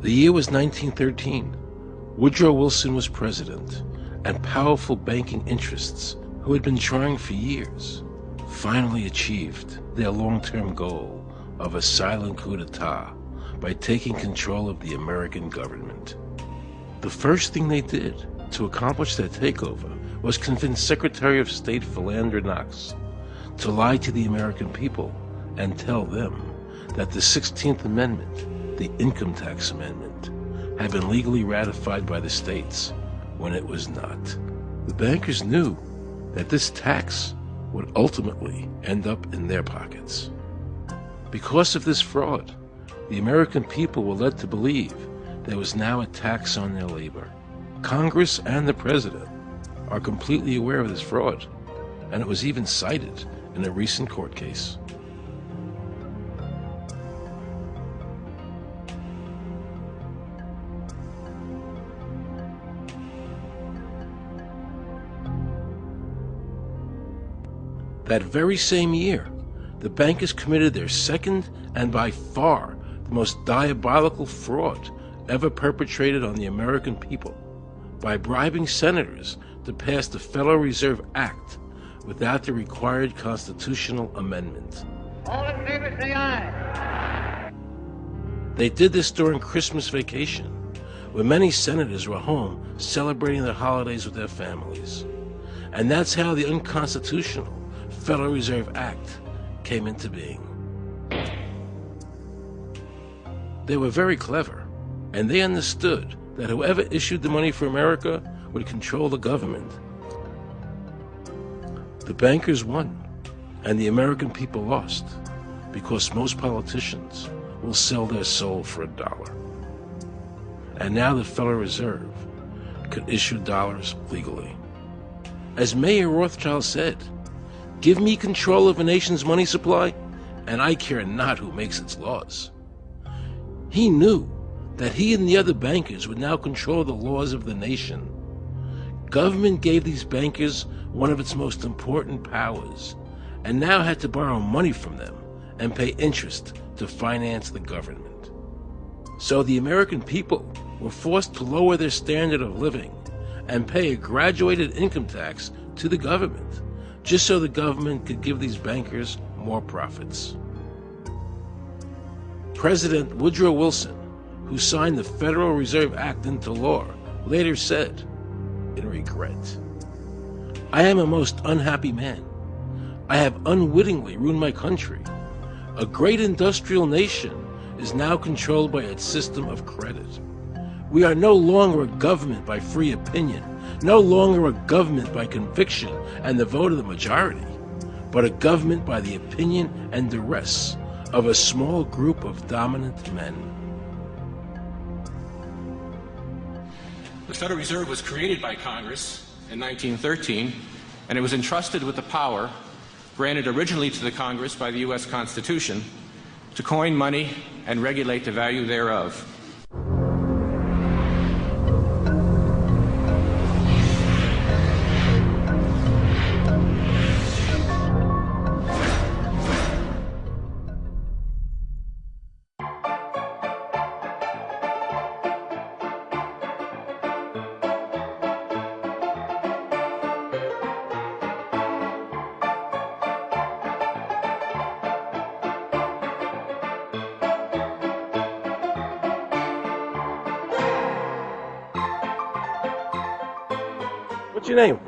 The year was 1913. Woodrow Wilson was president, and powerful banking interests, who had been trying for years, finally achieved their long-term goal of a silent coup d'etat by taking control of the American government. The first thing they did to accomplish their takeover was convince Secretary of State Philander Knox to lie to the American people and tell them that the 16th Amendment, the Income Tax Amendment, had been legally ratified by the states when it was not. The bankers knew that this tax would ultimately end up in their pockets. Because of this fraud, the American people were led to believe there was now a tax on their labor. Congress and the President are completely aware of this fraud, and it was even cited in a recent court case. That very same year, the bankers committed their second and by far the most diabolical fraud ever perpetrated on the American people by bribing senators to pass the Federal Reserve Act without the required constitutional amendment. All in favor, say aye. They did this during Christmas vacation, when many senators were home celebrating their holidays with their families. And that's how the unconstitutional Federal Reserve Act came into being. They were very clever, and they understood that whoever issued the money for America would control the government. The bankers won, and the American people lost, because most politicians will sell their soul for $1. And now the Federal Reserve could issue dollars legally. As Mayor Rothschild said, "Give me control of a nation's money supply, and I care not who makes its laws." He knew that he and the other bankers would now control the laws of the nation. Government gave these bankers one of its most important powers, and now had to borrow money from them and pay interest to finance the government. So the American people were forced to lower their standard of living and pay a graduated income tax to the government, just so the government could give these bankers more profits. President Woodrow Wilson, who signed the Federal Reserve Act into law, later said, in regret, "I am a most unhappy man. I have unwittingly ruined my country. A great industrial nation is now controlled by its system of credit. We are no longer a government by free opinion, no longer a government by conviction and the vote of the majority, but a government by the opinion and duress of a small group of dominant men." The Federal Reserve was created by Congress in 1913, and it was entrusted with the power granted originally to the Congress by the U.S. Constitution to coin money and regulate the value thereof. What's your name?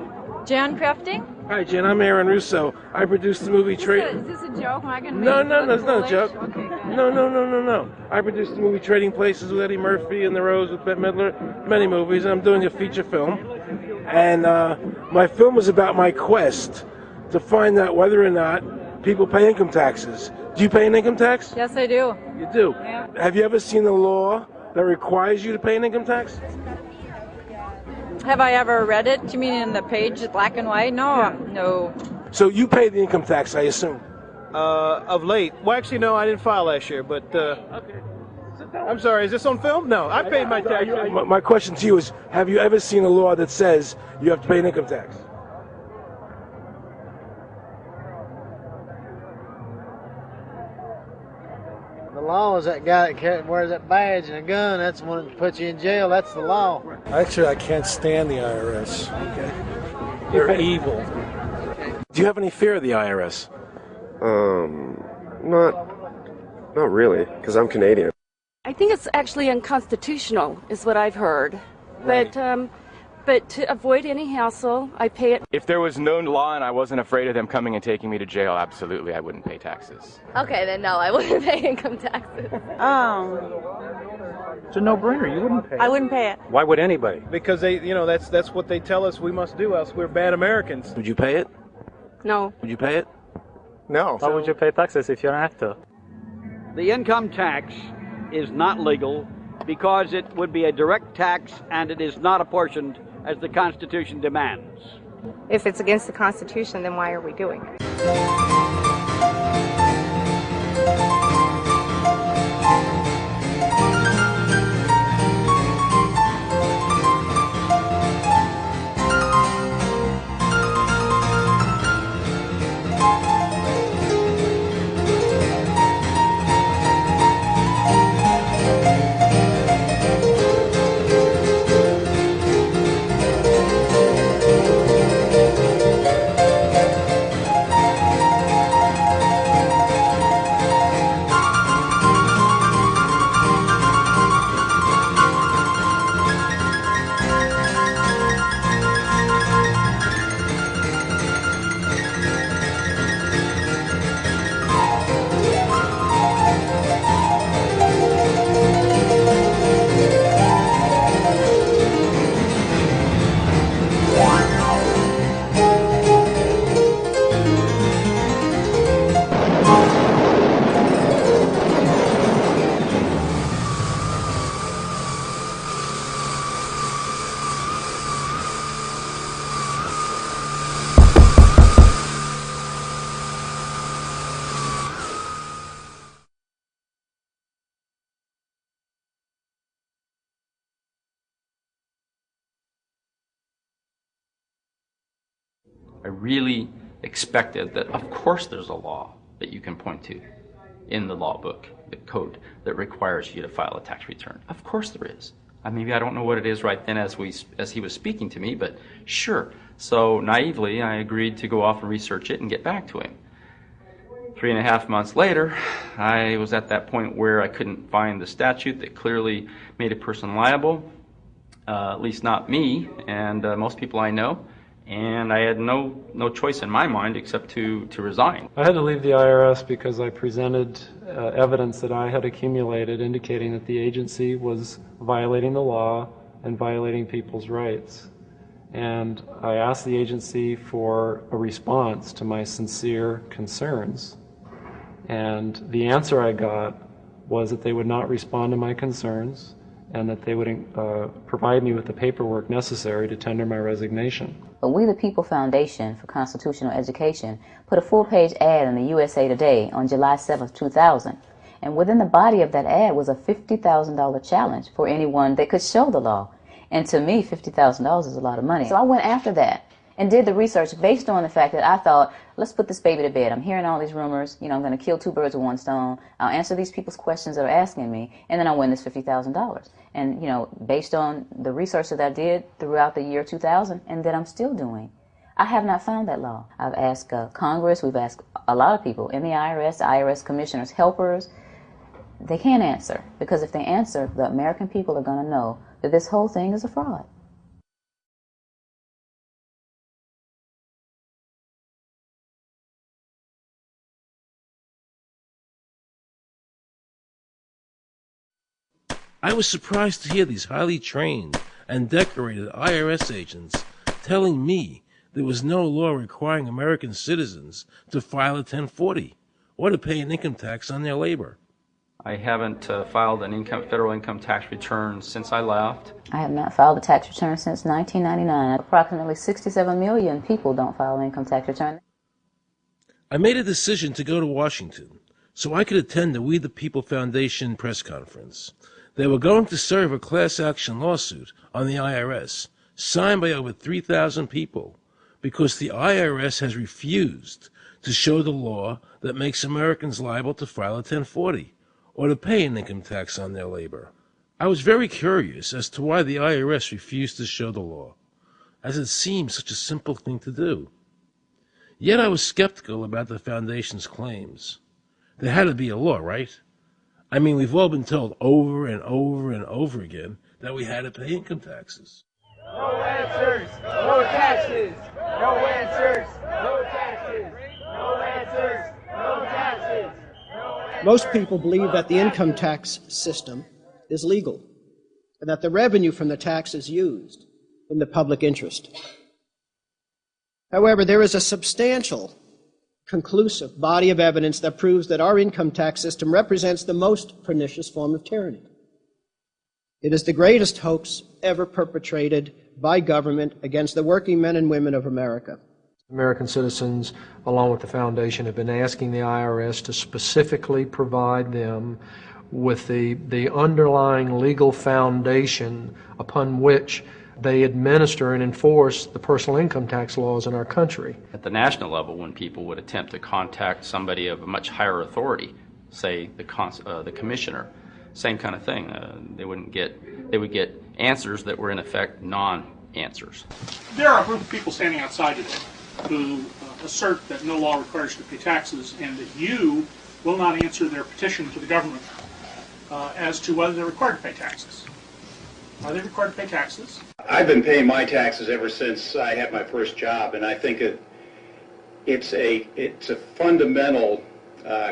Jan Crafting? Hi, Jen. I'm Aaron Russo. I produced the movie Is this a joke? Am I gonna No, make no, it no, it's look not a joke. foolish? Okay, good. No. I produced the movie Trading Places with Eddie Murphy and The Rose with Bette Midler, many movies, and I'm doing a feature film. And my film is about my quest to find out whether or not people pay income taxes. Do you pay an income tax? Yes, I do. You do? Yeah. Have you ever seen a law that requires you to pay an income tax? Have I ever read it? You mean in the page, black and white? No, Yeah. no. So you pay the income tax, I assume? Of late. Well, actually, no, I didn't file last year, but Okay. I'm sorry, is this on film? No, I paid my tax. My question to you is, have you ever seen a law that says you have to pay an income tax? law is that guy that wears that badge and a gun. That's the one that puts you in jail. That's the law. Actually, I can't stand the IRS. They're evil. Do you have any fear of the IRS? Not really, because I'm Canadian. I think it's actually unconstitutional, is what I've heard. Right. But to avoid any hassle, I pay it. If there was no law and I wasn't afraid of them coming and taking me to jail, absolutely, I wouldn't pay taxes. Okay, then no, I wouldn't pay income taxes. It's a no-brainer. You wouldn't pay it. I wouldn't pay it. Why would anybody? Because that's what they tell us we must do, else we're bad Americans. Would you pay it? No. Would you pay it? No. Why would you pay taxes if you don't have to? The income tax is not legal because it would be a direct tax and it is not apportioned as the Constitution demands. If it's against the Constitution, then why are we doing it? I really expected that, of course, there's a law that you can point to in the law book, the code, that requires you to file a tax return. Of course there is. Maybe I don't know what it is right then as he was speaking to me, but sure. So naively, I agreed to go off and research it and get back to him. 3.5 months later, I was at that point where I couldn't find the statute that clearly made a person liable, at least not me and most people I know. And I had no choice in my mind except to resign. I had to leave the IRS because I presented evidence that I had accumulated indicating that the agency was violating the law and violating people's rights. And I asked the agency for a response to my sincere concerns. And the answer I got was that they would not respond to my concerns and that they would provide me with the paperwork necessary to tender my resignation. But We the People Foundation for Constitutional Education put a full-page ad in the USA Today on July 7th, 2000. And within the body of that ad was a $50,000 challenge for anyone that could show the law. And to me, $50,000 is a lot of money. So I went after that and did the research based on the fact that I thought, let's put this baby to bed. I'm hearing all these rumors. I'm going to kill 2 birds with 1 stone. I'll answer these people's questions that are asking me, and then I'll win this $50,000. And, based on the research that I did throughout the year 2000 and that I'm still doing, I have not found that law. I've asked Congress, we've asked a lot of people in the IRS commissioners, helpers. They can't answer, because if they answer, the American people are going to know that this whole thing is a fraud. I was surprised to hear these highly trained and decorated IRS agents telling me there was no law requiring American citizens to file a 1040 or to pay an income tax on their labor. I haven't filed an federal income tax return since I left. I have not filed a tax return since 1999. Approximately 67 million people don't file an income tax return. I made a decision to go to Washington so I could attend the We the People Foundation press conference. They were going to serve a class action lawsuit on the IRS, signed by over 3,000 people, because the IRS has refused to show the law that makes Americans liable to file a 1040 or to pay an income tax on their labor. I was very curious as to why the IRS refused to show the law, as it seemed such a simple thing to do. Yet I was skeptical about the Foundation's claims. There had to be a law, right? I mean, we've all been told over and over and over again that we had to pay income taxes. No answers, no taxes. No answers, no taxes. No answers, no taxes. Most people believe that the income tax system is legal and that the revenue from the tax is used in the public interest. However, there is a substantial, conclusive body of evidence that proves that our income tax system represents the most pernicious form of tyranny. It is the greatest hoax ever perpetrated by government against the working men and women of America. American citizens, along with the Foundation, have been asking the IRS to specifically provide them with the underlying legal foundation upon which they administer and enforce the personal income tax laws in our country. At the national level, when people would attempt to contact somebody of a much higher authority, say the commissioner, same kind of thing. They would get answers that were in effect non-answers. There are a group of people standing outside today who assert that no law requires you to pay taxes and that you will not answer their petition to the government as to whether they're required to pay taxes. Are they required to pay taxes? I've been paying my taxes ever since I had my first job, and I think it's a fundamental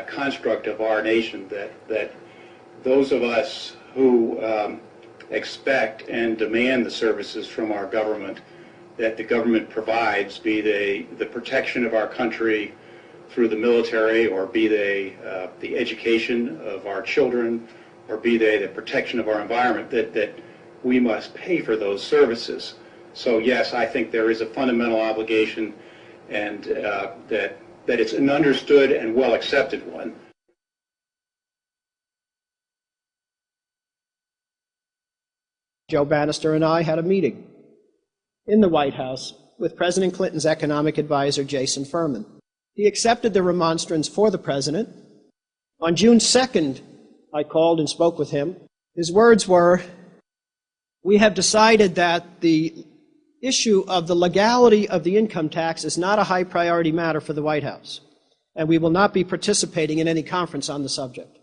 construct of our nation that those of us who expect and demand the services from our government that the government provides, be they the protection of our country through the military, or be they the education of our children, or be they the protection of our environment, that we must pay for those services. So yes, I think there is a fundamental obligation, and that it's an understood and well accepted one. Joe Bannister and I had a meeting in the White House with President Clinton's economic advisor, Jason Furman. He accepted the remonstrance for the president. On June 2nd, I called and spoke with him. His words were, "We have decided that the issue of the legality of the income tax is not a high priority matter for the White House, and we will not be participating in any conference on the subject."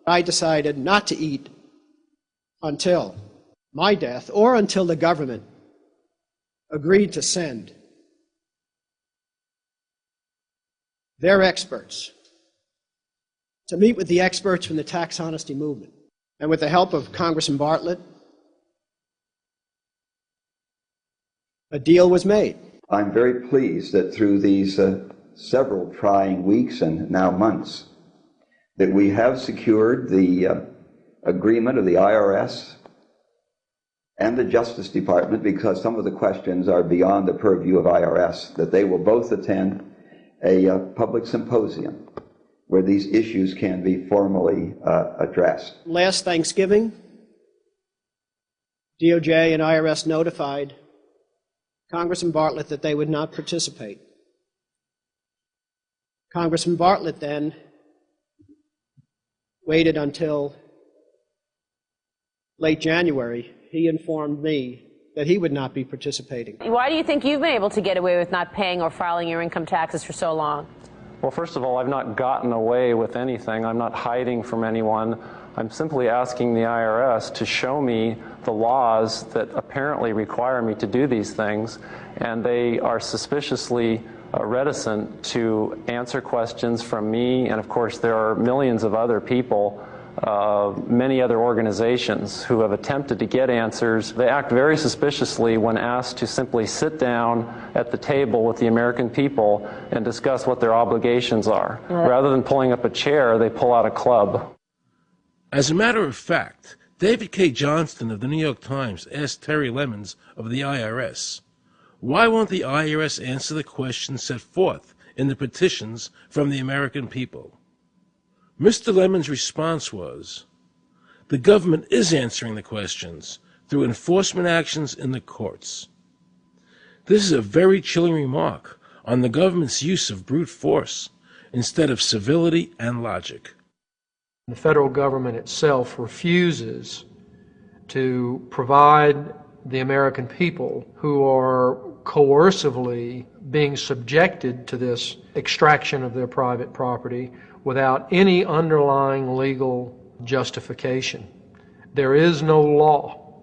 I decided not to eat until my death or until the government agreed to send their experts to meet with the experts from the tax honesty movement. And with the help of Congressman Bartlett, a deal was made. I'm very pleased that through these several trying weeks and now months, that we have secured the agreement of the IRS and the Justice Department, because some of the questions are beyond the purview of IRS, that they will both attend a public symposium where these issues can be formally addressed. Last Thanksgiving, DOJ and IRS notified Congressman Bartlett that they would not participate. Congressman Bartlett then waited until late January. He informed me that he would not be participating. Why do you think you've been able to get away with not paying or filing your income taxes for so long? Well, first of all, I've not gotten away with anything. I'm not hiding from anyone. I'm simply asking the IRS to show me the laws that apparently require me to do these things, and they are suspiciously reticent to answer questions from me. And of course, there are millions of other people, many other organizations who have attempted to get answers. They act very suspiciously when asked to simply sit down at the table with the American people and discuss what their obligations are. Rather than pulling up a chair, they pull out a club. As a matter of fact, David K. Johnston of the New York Times asked Terry Lemons of the IRS, why won't the IRS answer the questions set forth in the petitions from the American people? Mr. Lemon's response was, the government is answering the questions through enforcement actions in the courts. This is a very chilling remark on the government's use of brute force instead of civility and logic. The federal government itself refuses to provide the American people who are coercively being subjected to this extraction of their private property without any underlying legal justification. There is no law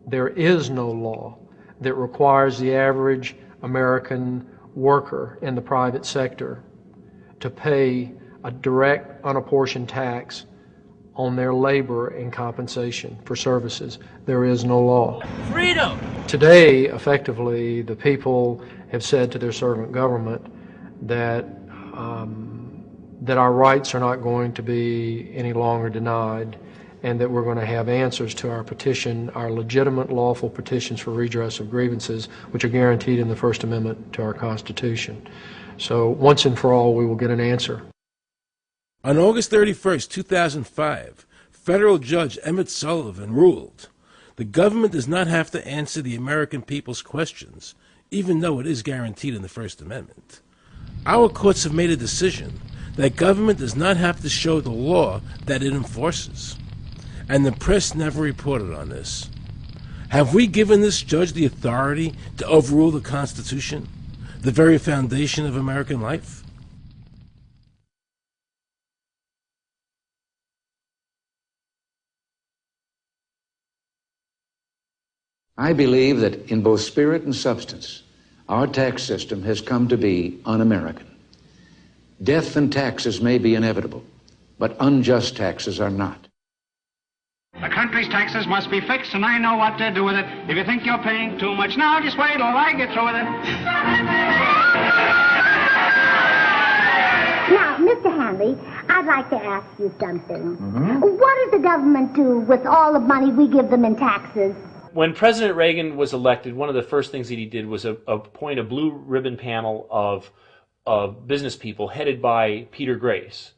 that requires the average American worker in the private sector to pay a direct unapportioned tax on their labor and compensation for services. There is no law. Freedom! Today, effectively, the people have said to their servant government that that our rights are not going to be any longer denied, and that we're going to have answers to our petition, our legitimate lawful petitions for redress of grievances, which are guaranteed in the First Amendment to our Constitution. So once and for all, we will get an answer. On August 31st, 2005, federal judge Emmett Sullivan ruled, the government does not have to answer the American people's questions, even though it is guaranteed in the First Amendment. Our courts have made a decision that government does not have to show the law that it enforces. And the press never reported on this. Have we given this judge the authority to overrule the Constitution, the very foundation of American life? I believe that in both spirit and substance, our tax system has come to be un-American. Death and taxes may be inevitable, but unjust taxes are not. The country's taxes must be fixed, and I know what to do with it. If you think you're paying too much now, just wait till I get through with it. Now, Mr. Hanley, I'd like to ask you something. What does the government do with all the money we give them in taxes? When President Reagan was elected, one of the first things that he did was appoint a blue ribbon panel of business people headed by Peter Grace,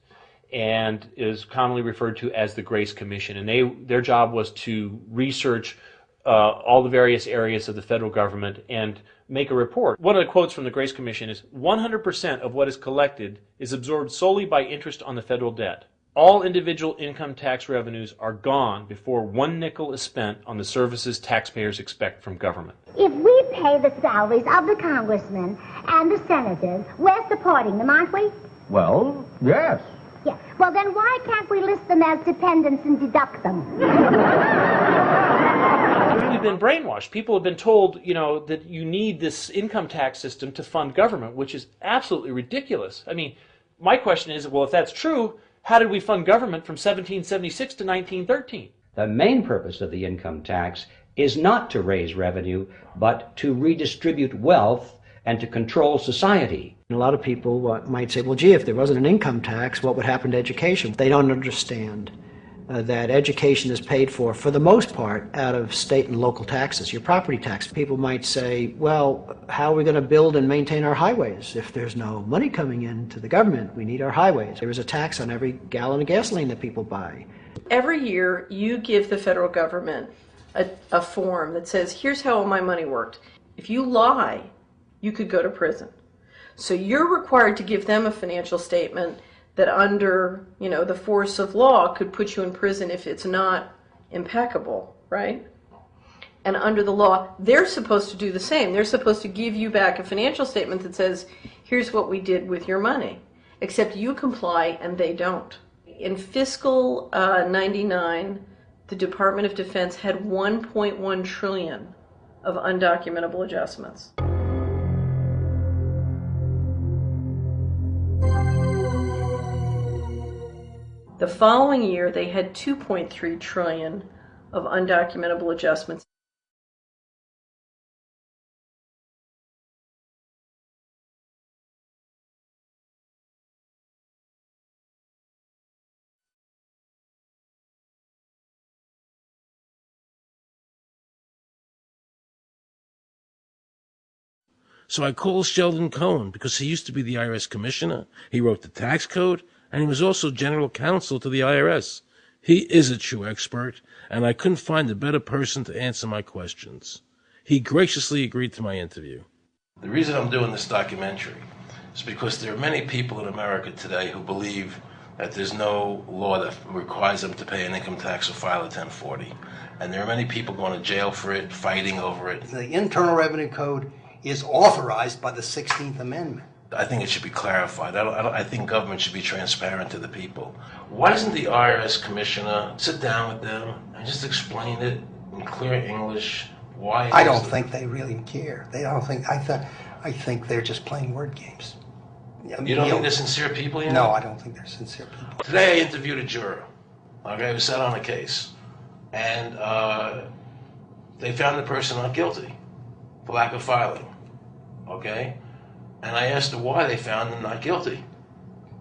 and is commonly referred to as the Grace Commission. And their job was to research all the various areas of the federal government and make a report. One of the quotes from the Grace Commission is, 100% of what is collected is absorbed solely by interest on the federal debt. All individual income tax revenues are gone before 1 nickel is spent on the services taxpayers expect from government. If we pay the salaries of the congressmen and the senators, we're supporting them, aren't we? Well, yes. Yeah. Well, then why can't we list them as dependents and deduct them? We've been brainwashed. People have been told, that you need this income tax system to fund government, which is absolutely ridiculous. I mean, my question is, well, if that's true, how did we fund government from 1776 to 1913? The main purpose of the income tax is not to raise revenue, but to redistribute wealth and to control society. A lot of people might say, well, gee, if there wasn't an income tax, what would happen to education? They don't understand that education is paid for the most part, out of state and local taxes, your property tax. People might say, well, how are we going to build and maintain our highways? If there's no money coming into the government, we need our highways. There is a tax on every gallon of gasoline that people buy. Every year, you give the federal government a form that says, here's how all my money worked. If you lie, you could go to prison. So you're required to give them a financial statement that under, the force of law could put you in prison if it's not impeccable, right? And under the law, they're supposed to do the same. They're supposed to give you back a financial statement that says, here's what we did with your money. Except you comply and they don't. In fiscal 99, the Department of Defense had 1.1 trillion of undocumentable adjustments. The following year, they had 2.3 trillion of undocumentable adjustments. So I called Sheldon Cohen because he used to be the IRS commissioner. He wrote the tax code, and he was also general counsel to the IRS. He is a true expert, and I couldn't find a better person to answer my questions. He graciously agreed to my interview. The reason I'm doing this documentary is because there are many people in America today who believe that there's no law that requires them to pay an income tax or file a 1040. And there are many people going to jail for it, fighting over it. The Internal Revenue Code is authorized by the 16th Amendment. I think it should be clarified. I think government should be transparent to the people. Why doesn't the IRS commissioner sit down with them and just explain it in clear English? Why? I don't think they really care. They don't think. I think they're just playing word games. You don't think they're sincere people? No, I don't think they're sincere people. Today I interviewed a juror, okay, who sat on a case, and they found the person not guilty for lack of filing, okay? And I asked her why they found him not guilty.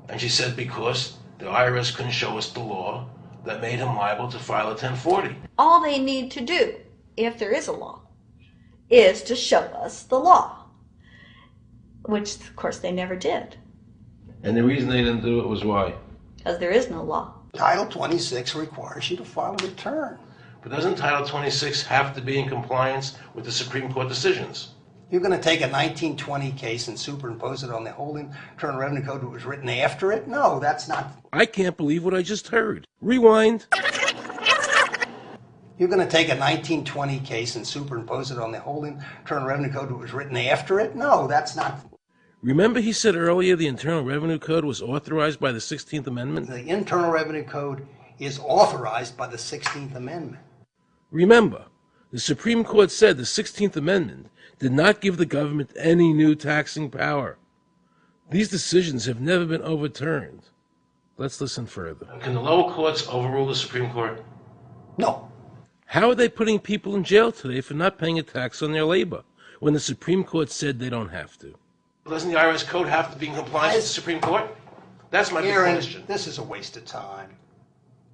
And she said because the IRS couldn't show us the law that made him liable to file a 1040. All they need to do, if there is a law, is to show us the law, which of course they never did. And the reason they didn't do it was why? Because there is no law. Title 26 requires you to file a return. But doesn't Title 26 have to be in compliance with the Supreme Court decisions? You're going to take a 1920 case and superimpose it on the whole Internal Revenue Code that was written after it? No, that's not. I can't believe what I just heard. Rewind. You're going to take a 1920 case and superimpose it on the whole Internal Revenue Code that was written after it? No, that's not. Remember he said earlier the Internal Revenue Code was authorized by the 16th Amendment? The Internal Revenue Code is authorized by the 16th Amendment. Remember, the Supreme Court said the 16th Amendment did not give the government any new taxing power. These decisions have never been overturned. Let's listen further. Can the lower courts overrule the Supreme Court? No. How are they putting people in jail today for not paying a tax on their labor when the Supreme Court said they don't have to? Doesn't the IRS code have to be in compliance with the Supreme Court? That's my big question. This is a waste of time.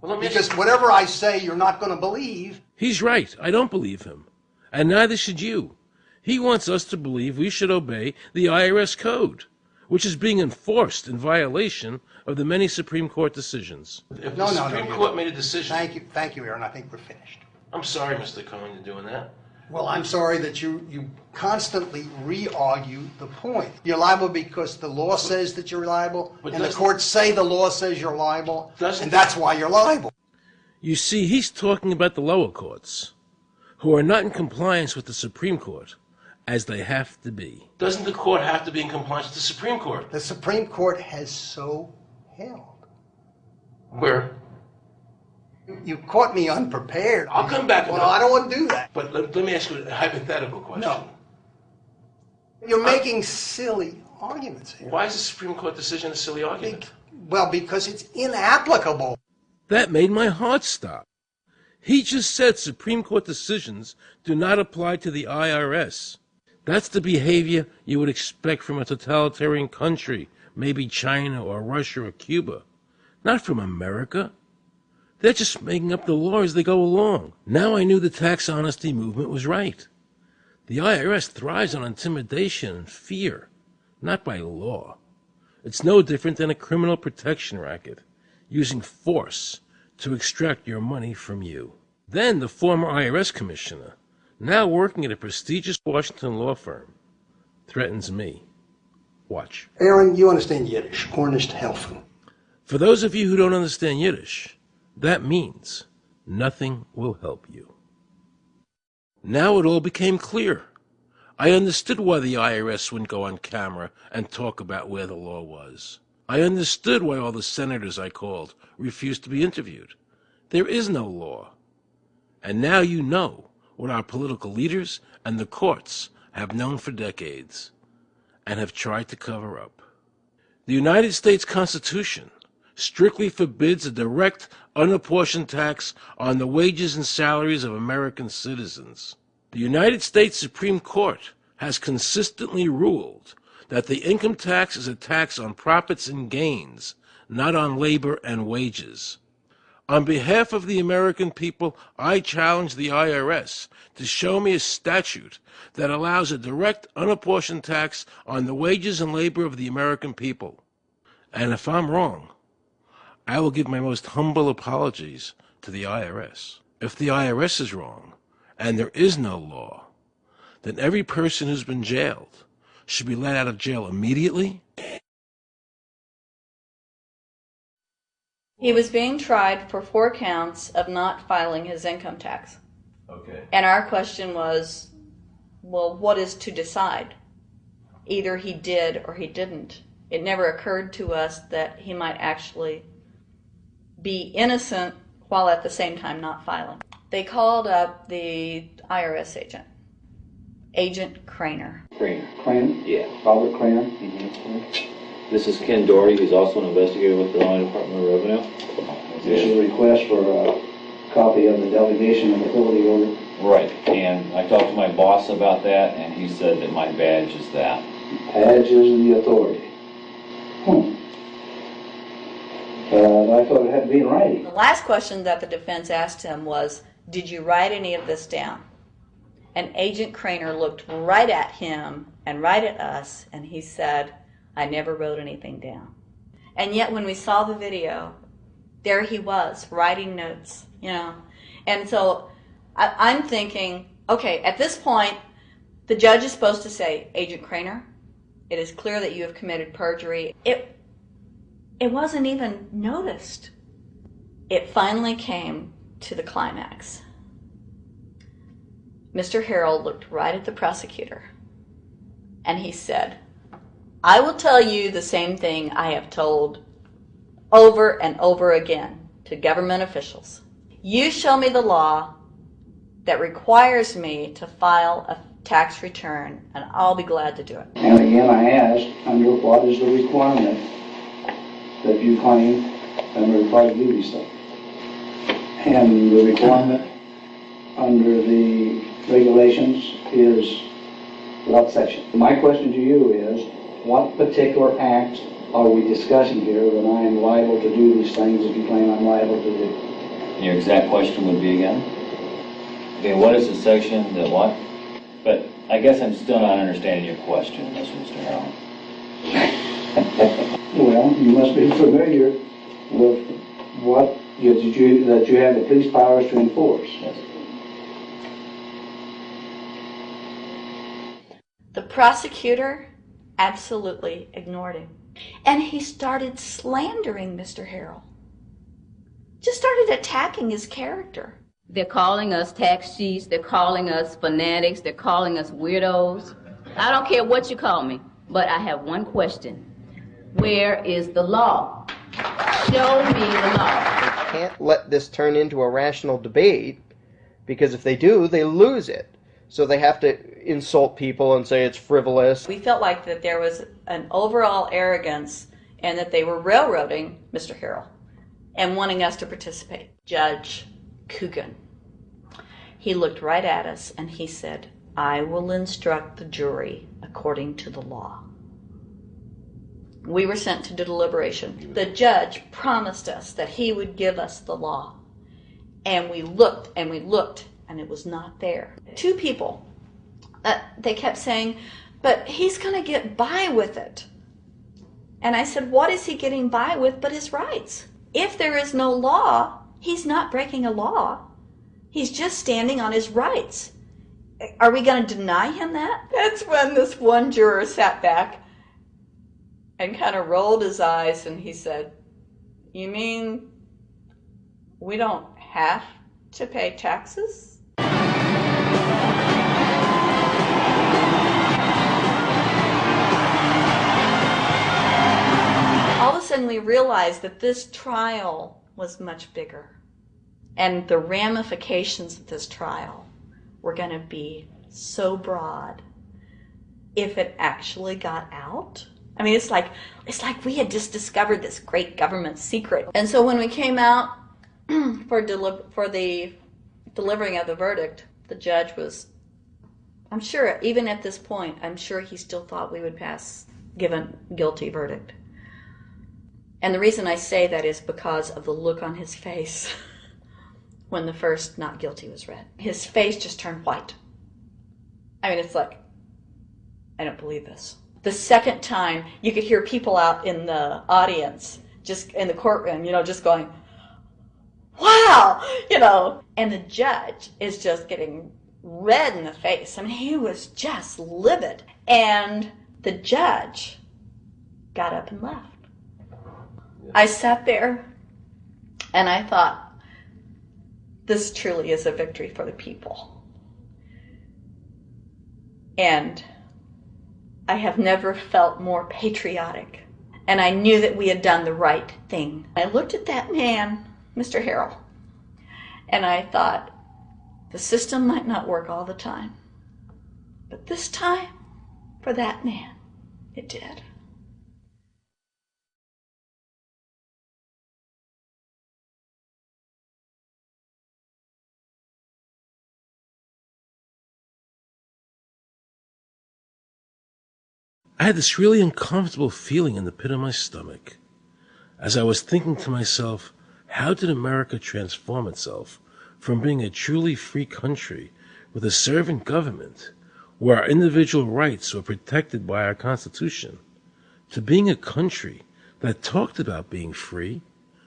Well, because whatever I say, you're not going to believe. He's right. I don't believe him. And neither should you. He wants us to believe we should obey the IRS code, which is being enforced in violation of the many Supreme Court decisions. If the Supreme Court made a decision... Thank you, Aaron. I think we're finished. I'm sorry, Mr. Cohen, you're doing that. Well, I'm sorry that you constantly re-argue the point. You're liable because the law says that you're liable, and the courts say the law says you're liable, and that's why you're liable. You see, he's talking about the lower courts, who are not in compliance with the Supreme Court, as they have to be. Doesn't the court have to be in compliance with the Supreme Court? The Supreme Court has so held. Where? You caught me unprepared. I'll come back. Well, I don't want to do that. But let me ask you a hypothetical question. No. You're making silly arguments here. Why is the Supreme Court decision a silly argument? Well, because it's inapplicable. That made my heart stop. He just said Supreme Court decisions do not apply to the IRS. That's the behavior you would expect from a totalitarian country, maybe China or Russia or Cuba, not from America. They're just making up the law as they go along. Now I knew the tax honesty movement was right. The IRS thrives on intimidation and fear, not by law. It's no different than a criminal protection racket, using force to extract your money from you. Then the former IRS commissioner, now working at a prestigious Washington law firm, threatens me. Watch. Aaron, you understand Yiddish. Cornish helfen. For those of you who don't understand Yiddish, that means nothing will help you. Now it all became clear. I understood why the IRS wouldn't go on camera and talk about where the law was. I understood why all the senators I called refused to be interviewed. There is no law. And now you know what our political leaders and the courts have known for decades and have tried to cover up. The United States Constitution strictly forbids a direct, unapportioned tax on the wages and salaries of American citizens. The United States Supreme Court has consistently ruled that the income tax is a tax on profits and gains, not on labor and wages. On behalf of the American people, I challenge the IRS to show me a statute that allows a direct, unapportioned tax on the wages and labor of the American people. And if I'm wrong, I will give my most humble apologies to the IRS. If the IRS is wrong, and there is no law, then every person who's been jailed should be let out of jail immediately. He was being tried for 4 counts of not filing his income tax. Okay. And our question was, well, what is to decide? Either he did or he didn't. It never occurred to us that he might actually be innocent while at the same time not filing. They called up the IRS agent, Agent Craner. Craner? Yeah. Robert Craner? Mm-hmm. This is Ken Doherty, who's also an investigator with the Illinois Department of Revenue. This is a request for a copy of the delegation of authority order. Right, and I talked to my boss about that, and he said that my badge is that. Badge is the authority. I thought it had to be in writing. The last question that the defense asked him was, did you write any of this down? And Agent Craner looked right at him and right at us, and he said, I never wrote anything down. And yet when we saw the video, there he was, writing notes, you know. And so I'm thinking, okay, at this point, the judge is supposed to say, Agent Craner, it is clear that you have committed perjury. It wasn't even noticed. It finally came to the climax. Mr. Harrell looked right at the prosecutor, and he said, I will tell you the same thing I have told over and over again to government officials. You show me the law that requires me to file a tax return, and I'll be glad to do it. And again, I asked, under what is the requirement that you claim and are required to do these things? And the requirement under the regulations is what section? My question to you is, what particular act are we discussing here that I am liable to do these things if you claim I'm liable to do? Your exact question would be again? Okay, what is the section that what? But I guess I'm still not understanding your question, Mr. Harrell. Well, you must be familiar with what that you have the police powers to enforce. Yes. The prosecutor absolutely ignored him. And he started slandering Mr. Harrell. Just started attacking his character. They're calling us tax cheats, they're calling us fanatics, they're calling us weirdos. I don't care what you call me, but I have one question. Where is the law? Show me the law. They can't let this turn into a rational debate, because if they do, they lose it. So they have to insult people and say it's frivolous. We felt like that there was an overall arrogance and that they were railroading Mr. Harrell and wanting us to participate. Judge Coogan, he looked right at us and he said, I will instruct the jury according to the law. We were sent to deliberation. The judge promised us that he would give us the law. And we looked and we looked and it was not there. 2 people, they kept saying, but he's going to get by with it. And I said, what is he getting by with but his rights? If there is no law, he's not breaking a law. He's just standing on his rights. Are we going to deny him that? That's when this one juror sat back and kind of rolled his eyes and he said, you mean we don't have to pay taxes? All of a sudden we realized that this trial was much bigger. And the ramifications of this trial were going to be so broad if it actually got out. I mean, it's like we had just discovered this great government secret. And so when we came out for the delivering of the verdict, the judge was, I'm sure, even at this point, I'm sure he still thought we would give a guilty verdict. And the reason I say that is because of the look on his face when the first not guilty was read. His face just turned white. I mean, it's like, I don't believe this. The second time, you could hear people out in the audience just in the courtroom, just going, wow, and the judge is just getting red in the face. I mean, he was just livid. And the judge got up and left. I sat there and I thought, this truly is a victory for the people. And I have never felt more patriotic. And I knew that we had done the right thing. I looked at that man, Mr. Harrell, and I thought, the system might not work all the time, but this time, for that man, it did. I had this really uncomfortable feeling in the pit of my stomach as I was thinking to myself, how did America transform itself from being a truly free country with a servant government where our individual rights were protected by our Constitution to being a country that talked about being free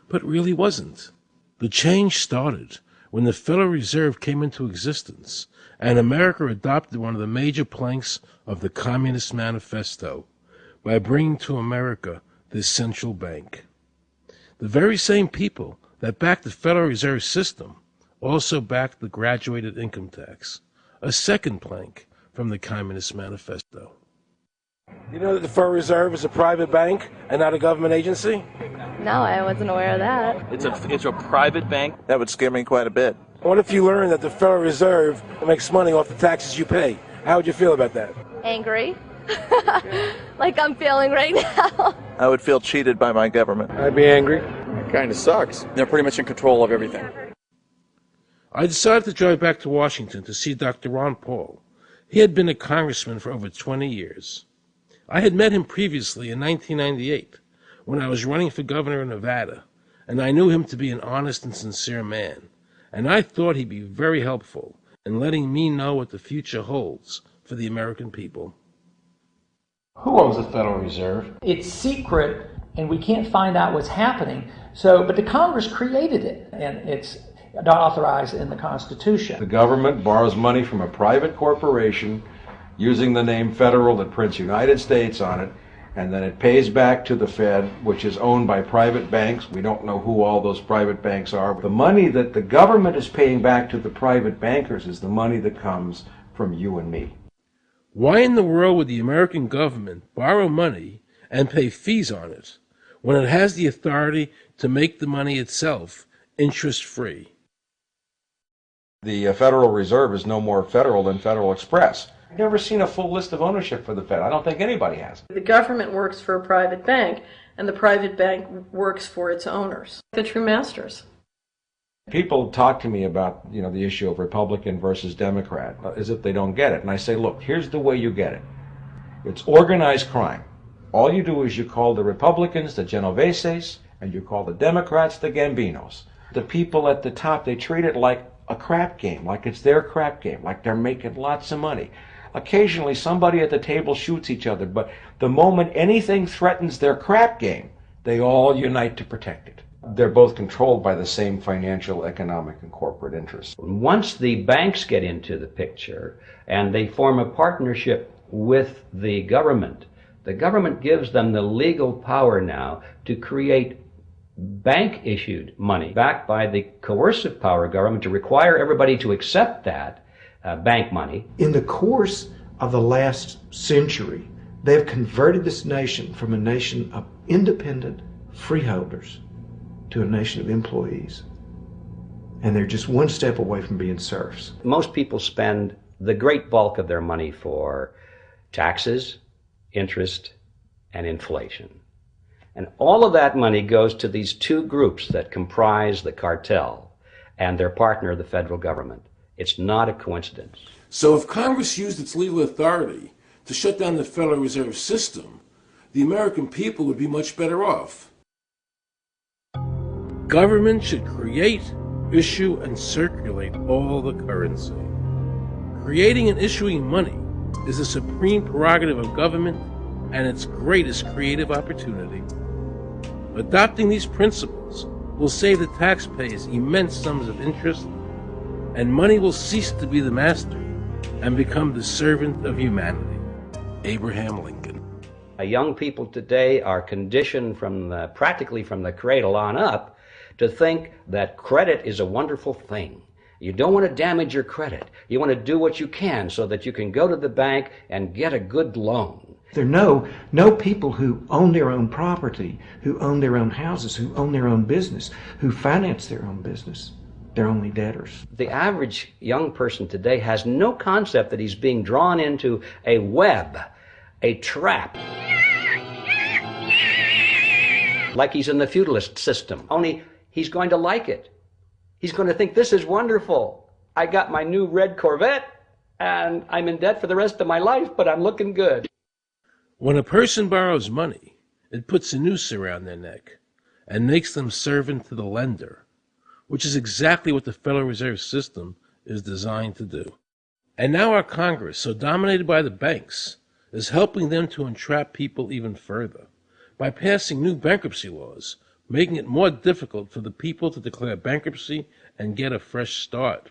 but really wasn't? The change started when the Federal Reserve came into existence and America adopted one of the major planks of the Communist Manifesto by bringing to America this central bank. The very same people that backed the Federal Reserve System also backed the graduated income tax, a second plank from the Communist Manifesto. You know that the Federal Reserve is a private bank and not a government agency? No, I wasn't aware of that. It's a private bank? That would scare me quite a bit. What if you learned that the Federal Reserve makes money off the taxes you pay? How would you feel about that? Angry. Like I'm feeling right now. I would feel cheated by my government. I'd be angry. It kind of sucks. They're pretty much in control of everything. I decided to drive back to Washington to see Dr. Ron Paul. He had been a congressman for over 20 years. I had met him previously in 1998 when I was running for governor of Nevada, and I knew him to be an honest and sincere man, and I thought he'd be very helpful in letting me know what the future holds for the American people. Who owns the Federal Reserve? It's secret, and we can't find out what's happening. But the Congress created it, and it's not authorized in the Constitution. The government borrows money from a private corporation using the name Federal that prints United States on it, and then it pays back to the Fed, which is owned by private banks. We don't know who all those private banks are. The money that the government is paying back to the private bankers is the money that comes from you and me. Why in the world would the American government borrow money and pay fees on it when it has the authority to make the money itself interest-free? The Federal Reserve is no more federal than Federal Express. I've never seen a full list of ownership for the Fed. I don't think anybody has. The government works for a private bank, and the private bank works for its owners, the true masters. People talk to me about, the issue of Republican versus Democrat, as if they don't get it. And I say, look, here's the way you get it. It's organized crime. All you do is you call the Republicans the Genoveses, and you call the Democrats the Gambinos. The people at the top, they treat it like a crap game, like it's their crap game, like they're making lots of money. Occasionally somebody at the table shoots each other, but the moment anything threatens their crap game, they all unite to protect it. They're both controlled by the same financial, economic, and corporate interests. Once the banks get into the picture and they form a partnership with the government gives them the legal power now to create bank-issued money backed by the coercive power of government to require everybody to accept that bank money. In the course of the last century, they have converted this nation from a nation of independent freeholders to a nation of employees. And they're just one step away from being serfs. Most people spend the great bulk of their money for taxes, interest, and inflation. And all of that money goes to these two groups that comprise the cartel and their partner, the federal government. It's not a coincidence. So if Congress used its legal authority to shut down the Federal Reserve System, the American people would be much better off. Government should create, issue, and circulate all the currency. Creating and issuing money is the supreme prerogative of government and its greatest creative opportunity. Adopting these principles will save the taxpayers immense sums of interest, and money will cease to be the master and become the servant of humanity. Abraham Lincoln. Young people today are conditioned practically from the cradle on up to think that credit is a wonderful thing. You don't want to damage your credit. You want to do what you can so that you can go to the bank and get a good loan. There are no people who own their own property, who own their own houses, who own their own business, who finance their own business. They're only debtors. The average young person today has no concept that he's being drawn into a web, a trap. Like he's in the feudalist system, only he's going to like it. He's going to think, this is wonderful. I got my new red Corvette, and I'm in debt for the rest of my life, but I'm looking good. When a person borrows money, it puts a noose around their neck and makes them servant to the lender, which is exactly what the Federal Reserve System is designed to do. And now our Congress, so dominated by the banks, is helping them to entrap people even further by passing new bankruptcy laws, making it more difficult for the people to declare bankruptcy and get a fresh start,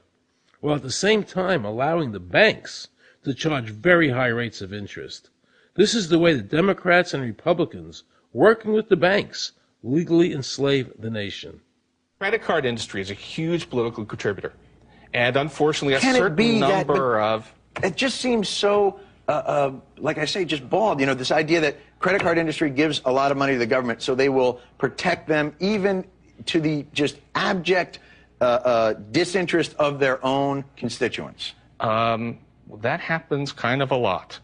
while at the same time allowing the banks to charge very high rates of interest. This is the way the Democrats and Republicans, working with the banks, legally enslave the nation. Credit card industry is a huge political contributor, and unfortunately a certain number of... It just seems so, like I say, just bald. You know, this idea that credit card industry gives a lot of money to the government so they will protect them even to the just abject disinterest of their own constituents. That happens kind of a lot.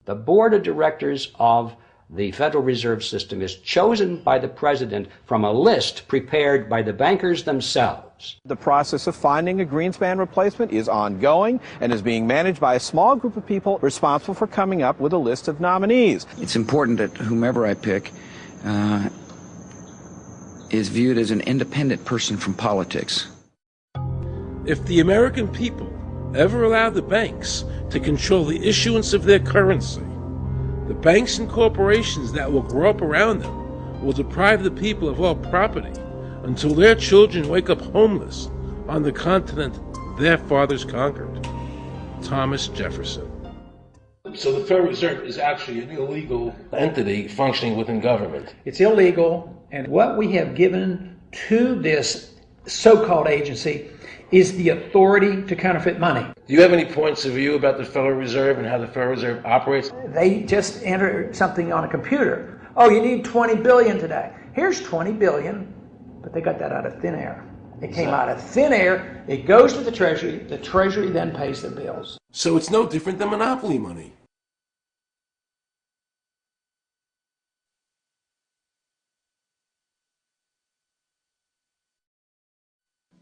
The board of directors of the Federal Reserve System is chosen by the president from a list prepared by the bankers themselves. The process of finding a Greenspan replacement is ongoing and is being managed by a small group of people responsible for coming up with a list of nominees. It's important that whomever I pick is viewed as an independent person from politics. If the American people ever allow the banks to control the issuance of their currency, the banks and corporations that will grow up around them will deprive the people of all property until their children wake up homeless on the continent their fathers conquered. Thomas Jefferson. So the Federal Reserve is actually an illegal entity functioning within government. It's illegal, and what we have given to this so-called agency is the authority to counterfeit money. Do you have any points of view about the Federal Reserve and how the Federal Reserve operates? They just enter something on a computer. Oh, you need 20 billion today. Here's 20 billion, but they got that out of thin air. It came out of thin air, it goes to the Treasury then pays their bills. So it's no different than monopoly money.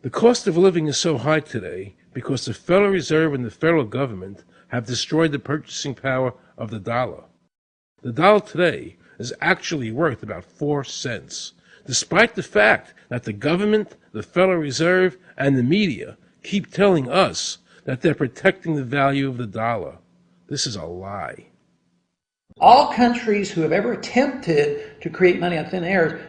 The cost of living is so high today because the Federal Reserve and the federal government have destroyed the purchasing power of the dollar. The dollar today is actually worth about 4 cents, despite the fact that the government, the Federal Reserve, and the media keep telling us that they're protecting the value of the dollar. This is a lie. All countries who have ever attempted to create money on thin air,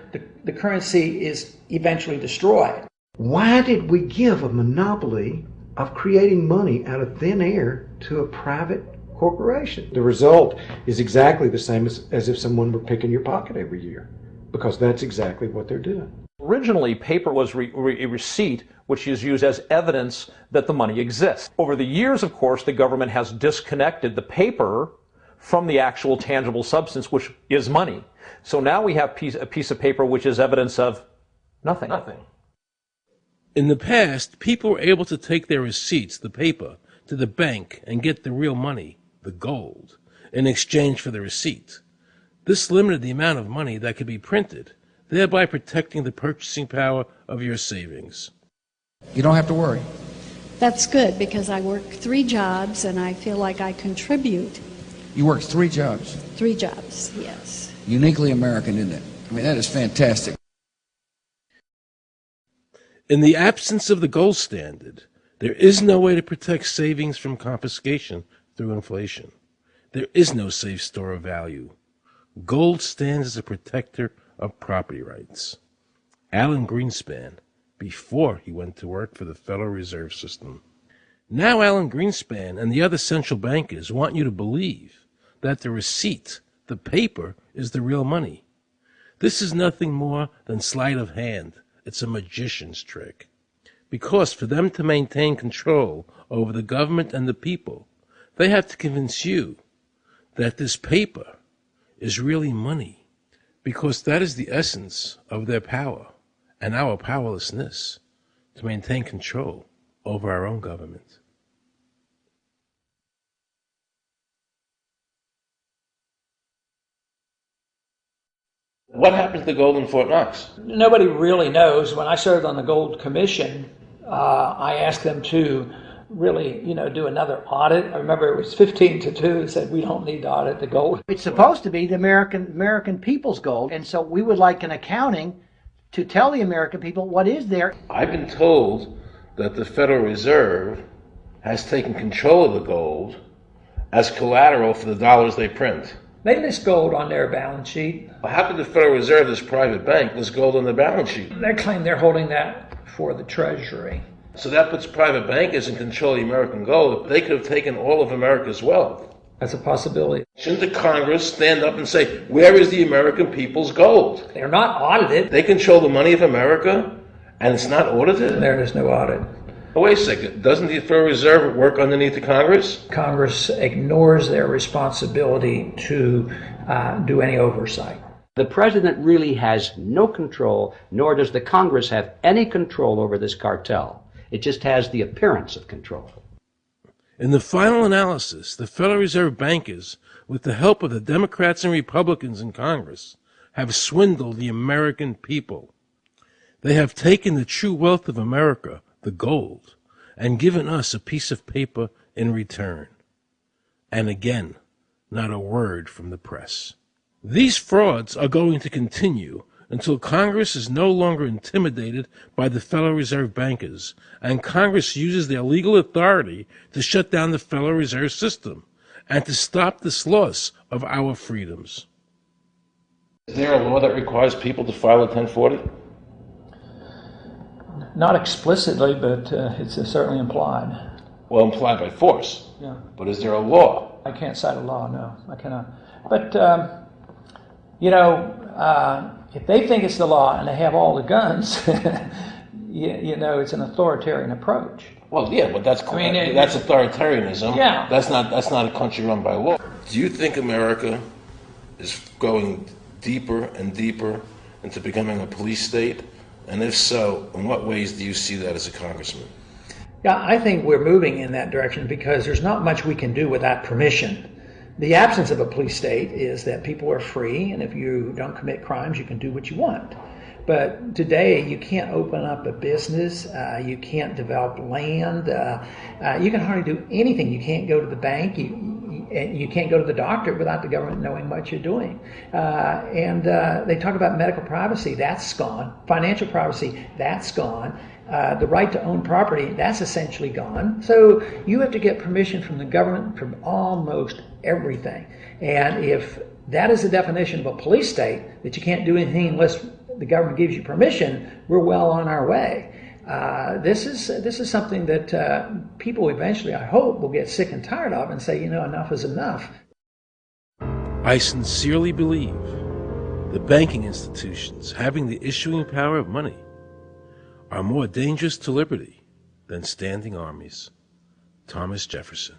the currency is eventually destroyed. Why did we give a monopoly of creating money out of thin air to a private corporation? The result is exactly the same as if someone were picking your pocket every year, because that's exactly what they're doing. Originally, paper was a receipt which is used as evidence that the money exists. Over the years, of course, the government has disconnected the paper from the actual tangible substance, which is money. So now we have a piece of paper which is evidence of nothing. In the past, people were able to take their receipts, the paper, to the bank and get the real money, the gold, in exchange for the receipt. This limited the amount of money that could be printed, thereby protecting the purchasing power of your savings. You don't have to worry. That's good, because I work 3 jobs and I feel like I contribute. You work 3 jobs. 3 jobs, yes. Uniquely American, isn't it? I mean, that is fantastic. In the absence of the gold standard, there is no way to protect savings from confiscation through inflation. There is no safe store of value. Gold stands as a protector of property rights. Alan Greenspan, before he went to work for the Federal Reserve System. Now Alan Greenspan and the other central bankers want you to believe that the receipt, the paper, is the real money. This is nothing more than sleight of hand. It's a magician's trick. Because for them to maintain control over the government and the people, they have to convince you that this paper is really money. Because that is the essence of their power and our powerlessness to maintain control over our own government. What happened to the gold in Fort Knox? Nobody really knows. When I served on the Gold Commission, I asked them to really, do another audit. I remember it was 15-2. They said, we don't need to audit the gold. It's supposed to be the American people's gold, and so we would like an accounting to tell the American people what is there. I've been told that the Federal Reserve has taken control of the gold as collateral for the dollars they print. They list gold on their balance sheet. How could the Federal Reserve, this private bank, list gold on the balance sheet? They claim they're holding that for the Treasury. So that puts private bankers in control of the American gold. They could have taken all of America's wealth. That's a possibility. Shouldn't the Congress stand up and say, where is the American people's gold? They're not audited. They control the money of America, and it's not audited? There is no audit. Oh, wait a second. Doesn't the Federal Reserve work underneath the Congress? Congress ignores their responsibility to do any oversight. The president really has no control, nor does the Congress have any control over this cartel. It just has the appearance of control. In the final analysis, the Federal Reserve bankers, with the help of the Democrats and Republicans in Congress, have swindled the American people. They have taken the true wealth of America, the gold, and given us a piece of paper in return. And again, not a word from the press. These frauds are going to continue until Congress is no longer intimidated by the Federal Reserve bankers, and Congress uses their legal authority to shut down the Federal Reserve System and to stop this loss of our freedoms. Is there a law that requires people to file a 1040? Not explicitly, but it's certainly implied. Well, implied by force. Yeah. But is there a law? I can't cite a law, no. I cannot. But, if they think it's the law and they have all the guns, it's an authoritarian approach. Well, yeah, but that's authoritarianism. Yeah. That's not a country run by law. Do you think America is going deeper and deeper into becoming a police state? And if so, in what ways do you see that as a congressman? Yeah, I think we're moving in that direction because there's not much we can do without permission. The absence of a police state is that people are free, and if you don't commit crimes, you can do what you want. But today, you can't open up a business, you can't develop land, you can hardly do anything. You can't go to the bank, you can't go to the doctor without the government knowing what you're doing. And they talk about medical privacy, that's gone. Financial privacy, that's gone. The right to own property, that's essentially gone. So you have to get permission from the government from almost everything. And if that is the definition of a police state, that you can't do anything unless the government gives you permission, we're well on our way. This is something that people eventually, I hope, will get sick and tired of and say, enough is enough. I sincerely believe the banking institutions having the issuing power of money are more dangerous to liberty than standing armies. Thomas Jefferson.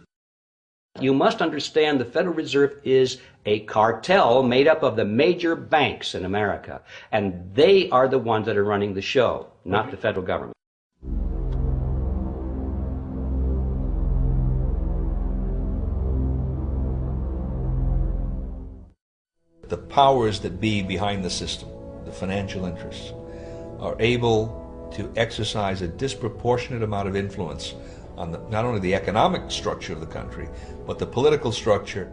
You must understand the Federal Reserve is a cartel made up of the major banks in America, and they are the ones that are running the show, not the federal government. The powers that be behind the system, the financial interests, are able to exercise a disproportionate amount of influence on not only the economic structure of the country, but the political structure.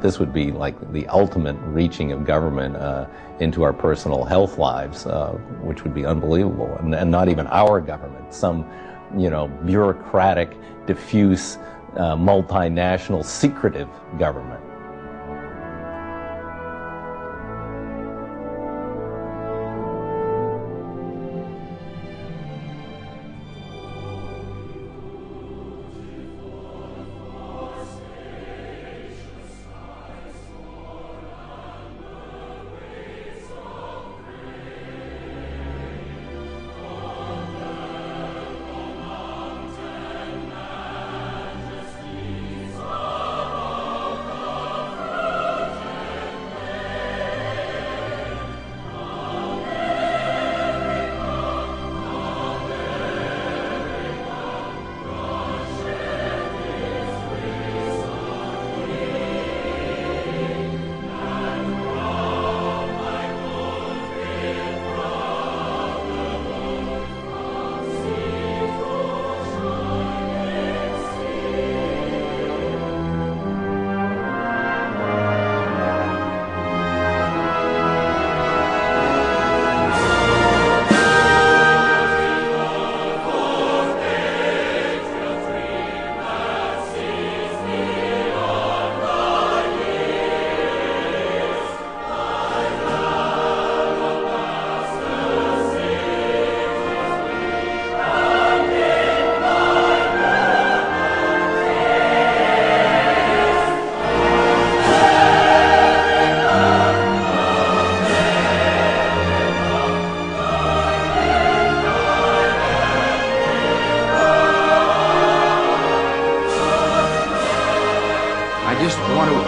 this would be like the ultimate reaching of government into our personal health lives, which would be unbelievable. And not even our government, some, bureaucratic, diffuse, multinational, secretive government.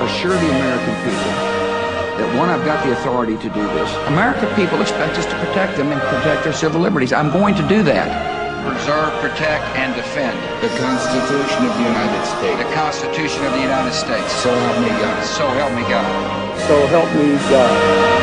assure the American people that, one, I've got the authority to do this. American people expect us to protect them and protect their civil liberties. I'm going to do that. Preserve, protect, and defend the Constitution of the United States. The Constitution of the United States. So help me God. So help me God. So help me God.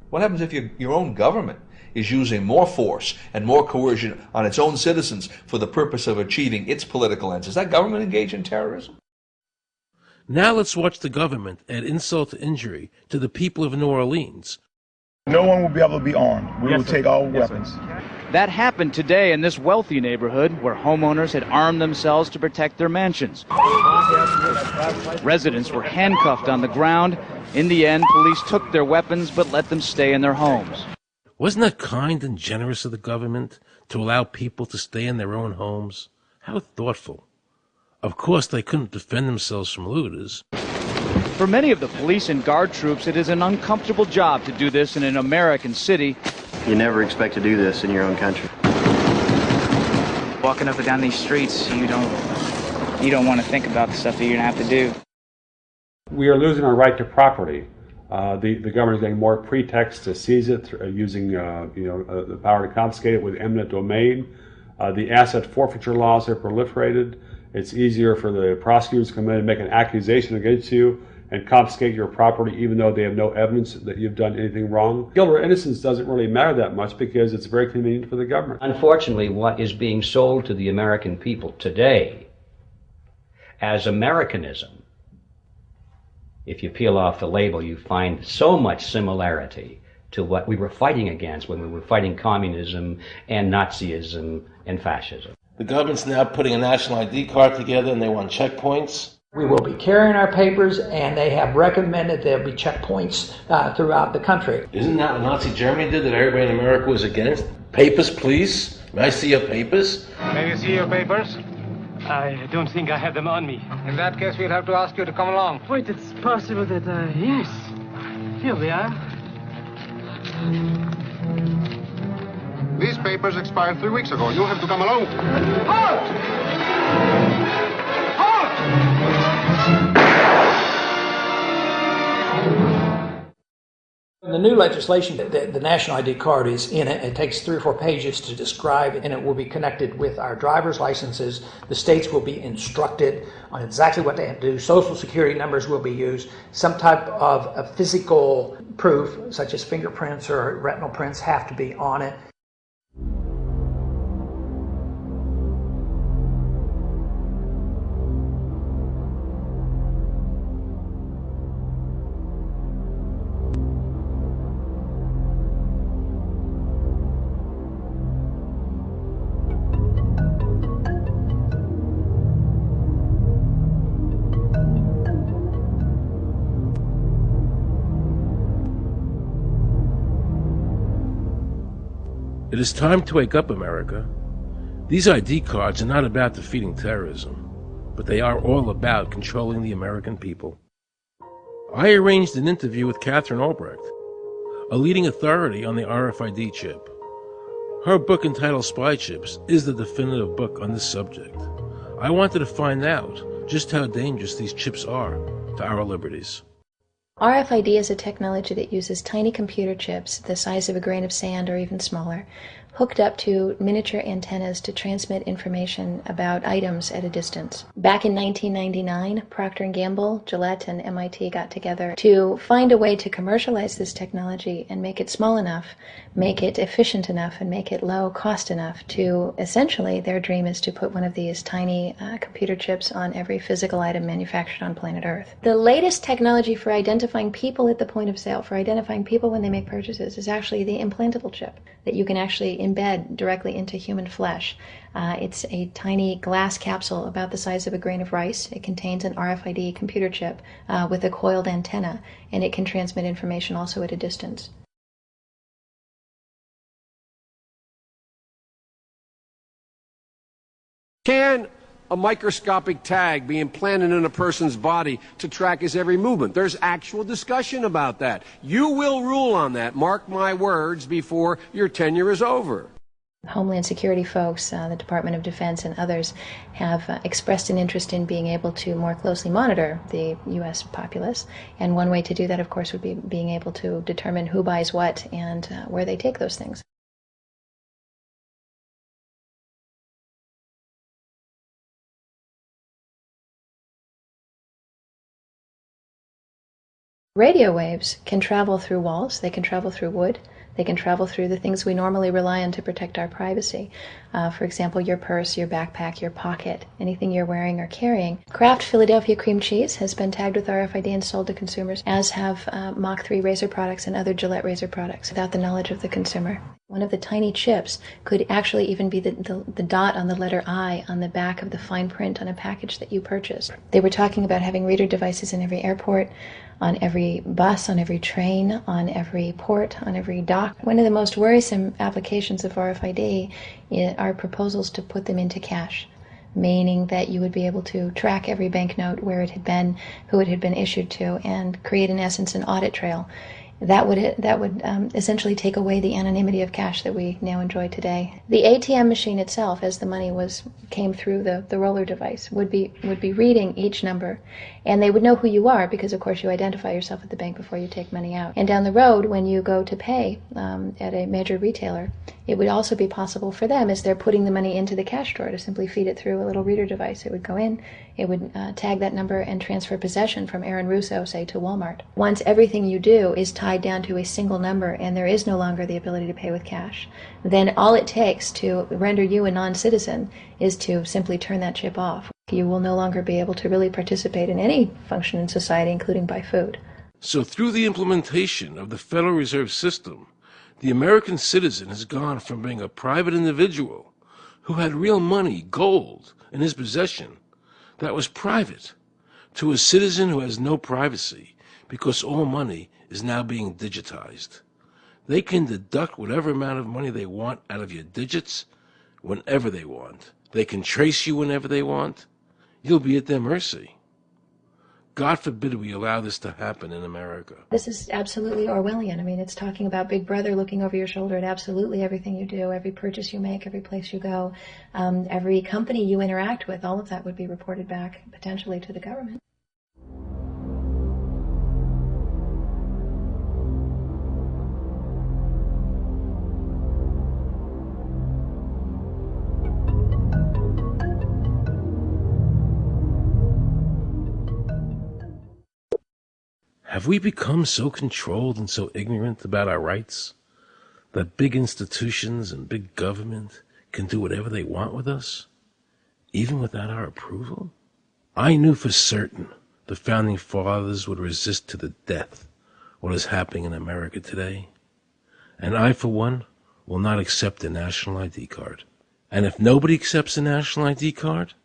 What happens if your own government is using more force and more coercion on its own citizens for the purpose of achieving its political ends? Is that government engaged in terrorism? Now let's watch the government add insult to injury to the people of New Orleans. No one will be able to be armed. We will take all weapons. That happened today in this wealthy neighborhood where homeowners had armed themselves to protect their mansions. Residents were handcuffed on the ground. In the end, police took their weapons but let them stay in their homes. Wasn't that kind and generous of the government to allow people to stay in their own homes? How thoughtful. Of course, they couldn't defend themselves from looters. For many of the police and guard troops, it is an uncomfortable job to do this in an American city. You never expect to do this in your own country. Walking up and down these streets, you don't want to think about the stuff that you're going to have to do. We are losing our right to property. The government is getting more pretext to seize it, using the power to confiscate it with eminent domain. The asset forfeiture laws have proliferated. It's easier for the prosecutors to come in and make an accusation against you and confiscate your property even though they have no evidence that you've done anything wrong. Guilt or innocence doesn't really matter that much because it's very convenient for the government. Unfortunately, what is being sold to the American people today as Americanism, if you peel off the label, you find so much similarity to what we were fighting against when we were fighting communism and Nazism and fascism. The government's now putting a national ID card together and they want checkpoints. We will be carrying our papers, and they have recommended there'll be checkpoints throughout the country. Isn't that what Nazi Germany did that everybody in America was against? Papers, please. May I see your papers? May we see your papers? I don't think I have them on me. In that case, we'll have to ask you to come along. Wait, it's possible that, yes. Here we are. These papers expired 3 weeks ago. You'll have to come along. Halt! The new legislation, the national ID card is in it. It takes 3 or 4 pages to describe, and it will be connected with our driver's licenses. The states will be instructed on exactly what they have to do. Social security numbers will be used. Some type of a physical proof, such as fingerprints or retinal prints, have to be on it. It is time to wake up, America. These ID cards are not about defeating terrorism, but they are all about controlling the American people. I arranged an interview with Catherine Albrecht, a leading authority on the RFID chip. Her book entitled Spy Chips is the definitive book on this subject. I wanted to find out just how dangerous these chips are to our liberties. RFID is a technology that uses tiny computer chips the size of a grain of sand or even smaller, hooked up to miniature antennas to transmit information about items at a distance. Back in 1999, Procter & Gamble, Gillette, and MIT got together to find a way to commercialize this technology and make it small enough, make it efficient enough, and make it low cost enough to, essentially, their dream is to put one of these tiny computer chips on every physical item manufactured on planet Earth. The latest technology for identifying people at the point of sale, for identifying people when they make purchases, is actually the implantable chip that you can actually embed directly into human flesh. It's a tiny glass capsule about the size of a grain of rice. It contains an RFID computer chip with a coiled antenna, and it can transmit information also at a distance. Can a microscopic tag be implanted in a person's body to track his every movement? There's actual discussion about that. You will rule on that, mark my words, before your tenure is over. Homeland Security folks, the Department of Defense, and others have expressed an interest in being able to more closely monitor the U.S. populace. And one way to do that, of course, would be being able to determine who buys what and where they take those things. Radio waves can travel through walls, they can travel through wood, they can travel through the things we normally rely on to protect our privacy. For example, your purse, your backpack, your pocket, anything you're wearing or carrying. Kraft Philadelphia cream cheese has been tagged with RFID and sold to consumers, as have Mach 3 razor products and other Gillette razor products, without the knowledge of the consumer. One of the tiny chips could actually even be the dot on the letter I on the back of the fine print on a package that you purchased. They were talking about having reader devices in every airport, on every bus, on every train, on every port, on every dock. One of the most worrisome applications of RFID are proposals to put them into cash, meaning that you would be able to track every banknote, where it had been, who it had been issued to, and create, in essence, an audit trail. That would essentially take away the anonymity of cash that we now enjoy today. The ATM machine itself, as the money came through the roller device, would be reading each number, and they would know who you are because, of course, you identify yourself at the bank before you take money out. And down the road, when you go to pay at a major retailer, it would also be possible for them, as they're putting the money into the cash drawer, to simply feed it through a little reader device. It would go in, it would tag that number and transfer possession from Aaron Russo, say, to Walmart. Once everything you do is tied down to a single number and there is no longer the ability to pay with cash, then all it takes to render you a non-citizen is to simply turn that chip off. You will no longer be able to really participate in any function in society, including buy food. So through the implementation of the Federal Reserve System, the American citizen has gone from being a private individual who had real money, gold, in his possession that was private, to a citizen who has no privacy because all money is now being digitized. They can deduct whatever amount of money they want out of your digits whenever they want. They can trace you whenever they want. You'll be at their mercy. God forbid we allow this to happen in America. This is absolutely Orwellian. I mean, it's talking about Big Brother looking over your shoulder at absolutely everything you do, every purchase you make, every place you go, every company you interact with. All of that would be reported back potentially to the government. Have we become so controlled and so ignorant about our rights that big institutions and big government can do whatever they want with us, even without our approval? I knew for certain the Founding Fathers would resist to the death what is happening in America today. And I, for one, will not accept a national ID card. And if nobody accepts a national ID card,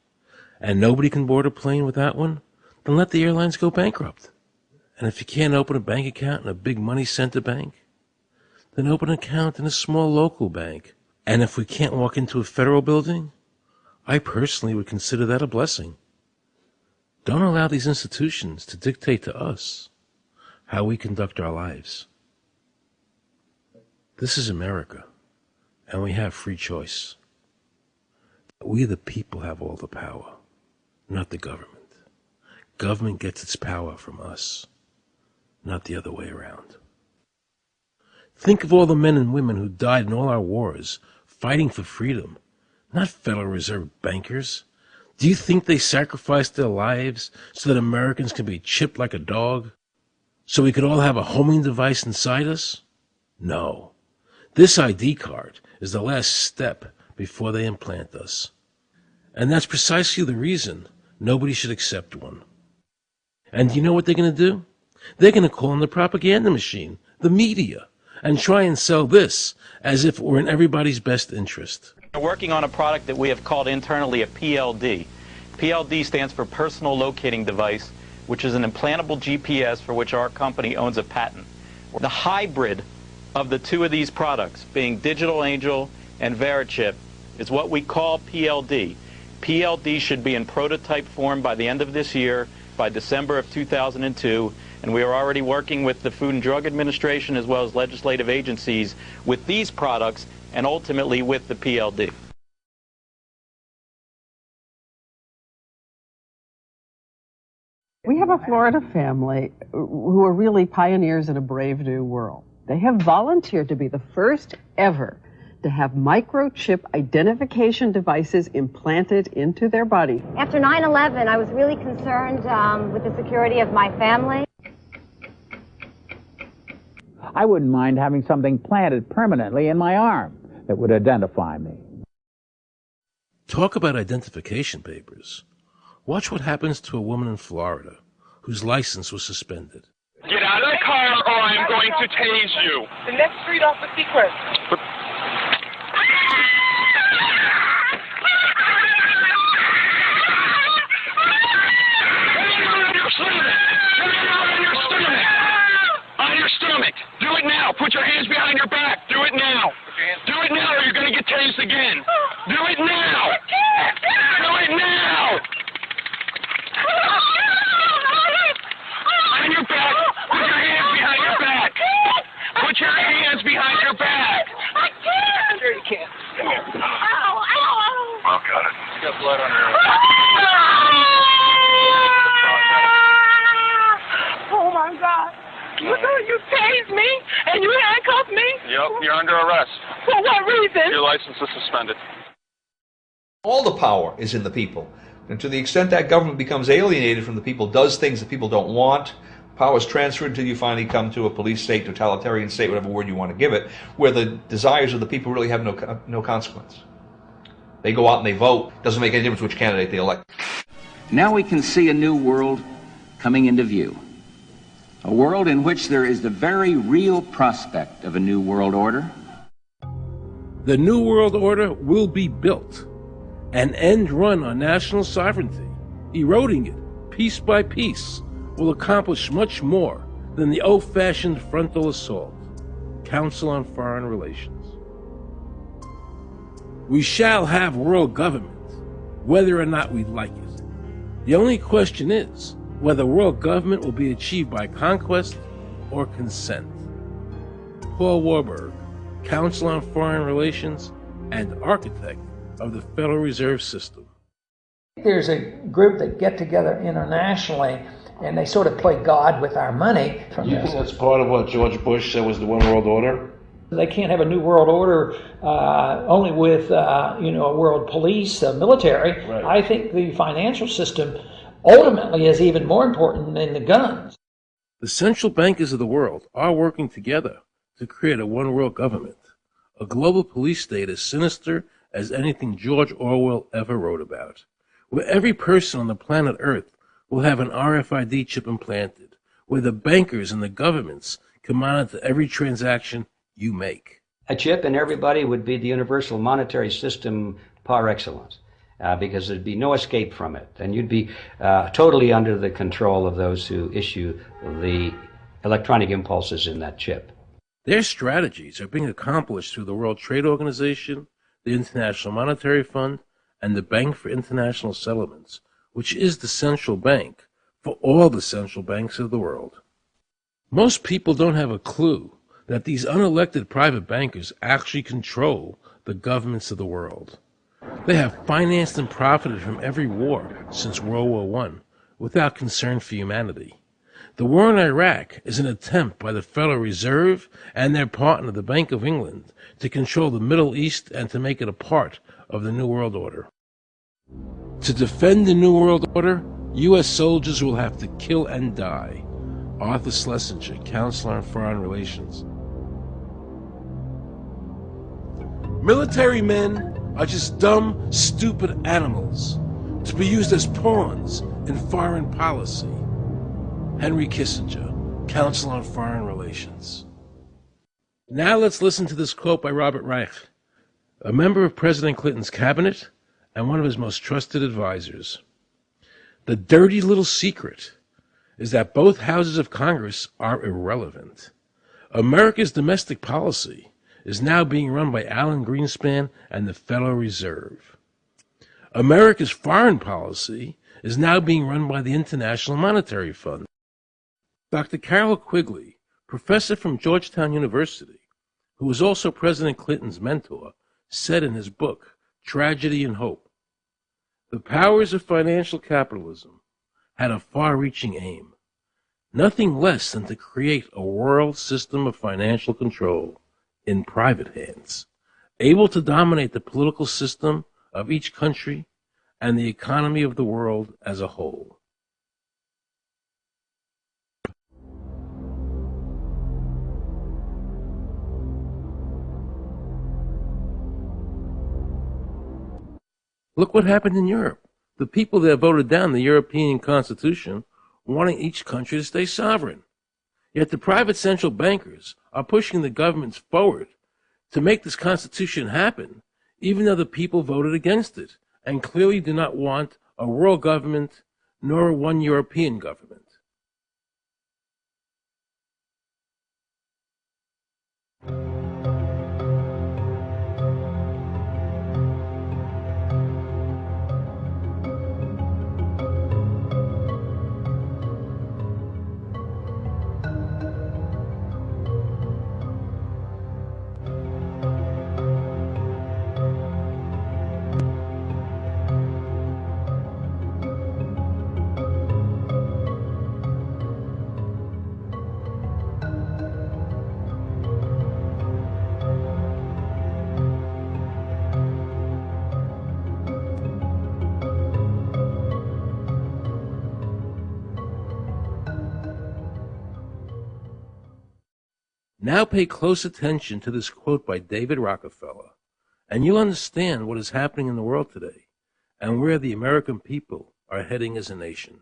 and nobody can board a plane without one, then let the airlines go bankrupt. And if you can't open a bank account in a big money center bank, then open an account in a small local bank. And if we can't walk into a federal building, I personally would consider that a blessing. Don't allow these institutions to dictate to us how we conduct our lives. This is America, and we have free choice. We the people have all the power, not the government. Government gets its power from us, not the other way around. Think of all the men and women who died in all our wars, fighting for freedom, not Federal Reserve bankers. Do you think they sacrificed their lives so that Americans can be chipped like a dog? So we could all have a homing device inside us? No. This ID card is the last step before they implant us. And that's precisely the reason nobody should accept one. And do you know what they're going to do? They're going to call in the propaganda machine, the media, and try and sell this as if it were in everybody's best interest. We're working on a product that we have called internally a PLD. PLD stands for Personal Locating Device, which is an implantable GPS for which our company owns a patent. The hybrid of the two of these products, being Digital Angel and Verichip, is what we call PLD. PLD should be in prototype form by the end of this year, by December of 2002, and we are already working with the Food and Drug Administration as well as legislative agencies with these products and ultimately with the PLD. We have a Florida family who are really pioneers in a brave new world. They have volunteered to be the first ever to have microchip identification devices implanted into their body. After 9/11, I was really concerned with the security of my family. I wouldn't mind having something planted permanently in my arm that would identify me. Talk about identification papers. Watch what happens to a woman in Florida whose license was suspended. Get out of the car or I'm going to tase you. The next street off the Secret. On your stomach. Do it now. Put your hands behind your back. Do it now. Do it now or you're going to get tased again. Do it now. Do it now. On your back. Put your hands behind your back. Put your hands behind your back. I can't. Sure you can't. Come here. Ow, ow. Oh, got it. You got blood on your Oh, my God. You tased me and you handcuffed me? Yep, you're under arrest. For what reason? Your license is suspended. All the power is in the people. And to the extent that government becomes alienated from the people, does things that people don't want, power is transferred until you finally come to a police state, totalitarian state, whatever word you want to give it, where the desires of the people really have no consequence. They go out and they vote. Doesn't make any difference which candidate they elect. Now we can see a new world coming into view. A world in which there is the very real prospect of a new world order. The New World Order will be built. An end run on national sovereignty, eroding it piece by piece, will accomplish much more than the old-fashioned frontal assault. Council on Foreign Relations. We shall have world government, whether or not we like it. The only question is whether world government will be achieved by conquest or consent. Paul Warburg, Council on Foreign Relations and architect of the Federal Reserve System. There's a group that get together internationally and they sort of play God with our money. Do you think that's part of what George Bush said was the one world order? They can't have a new world order only with a world police, military. Right. I think the financial system ultimately is even more important than the guns. The central bankers of the world are working together to create a one-world government, a global police state as sinister as anything George Orwell ever wrote about, where every person on the planet Earth will have an RFID chip implanted, where the bankers and the governments can monitor every transaction you make. A chip in everybody would be the universal monetary system par excellence, because there'd be no escape from it, and you'd be totally under the control of those who issue the electronic impulses in that chip. Their strategies are being accomplished through the World Trade Organization, the International Monetary Fund, and the Bank for International Settlements, which is the central bank for all the central banks of the world. Most people don't have a clue that these unelected private bankers actually control the governments of the world. They have financed and profited from every war since World War I without concern for humanity. The war in Iraq is an attempt by the Federal Reserve and their partner, the Bank of England, to control the Middle East and to make it a part of the New World Order. To defend the New World Order, U.S. soldiers will have to kill and die. Arthur Schlesinger, Counselor on Foreign Relations. Military men are just dumb, stupid animals to be used as pawns in foreign policy. Henry Kissinger, Counsel on Foreign Relations. Now let's listen to this quote by Robert Reich, a member of President Clinton's cabinet and one of his most trusted advisors. The dirty little secret is that both houses of Congress are irrelevant. America's domestic policy is now being run by Alan Greenspan and the Federal Reserve. America's foreign policy is now being run by the International Monetary Fund. Dr. Carol Quigley, professor from Georgetown University, who was also President Clinton's mentor, said in his book, Tragedy and Hope, the powers of financial capitalism had a far-reaching aim, nothing less than to create a world system of financial control in private hands, able to dominate the political system of each country and the economy of the world as a whole. Look what happened in Europe. The people there voted down the European Constitution, wanting each country to stay sovereign. Yet the private central bankers are pushing the governments forward to make this Constitution happen, even though the people voted against it and clearly do not want a world government nor one European government. Now pay close attention to this quote by David Rockefeller, and you'll understand what is happening in the world today and where the American people are heading as a nation.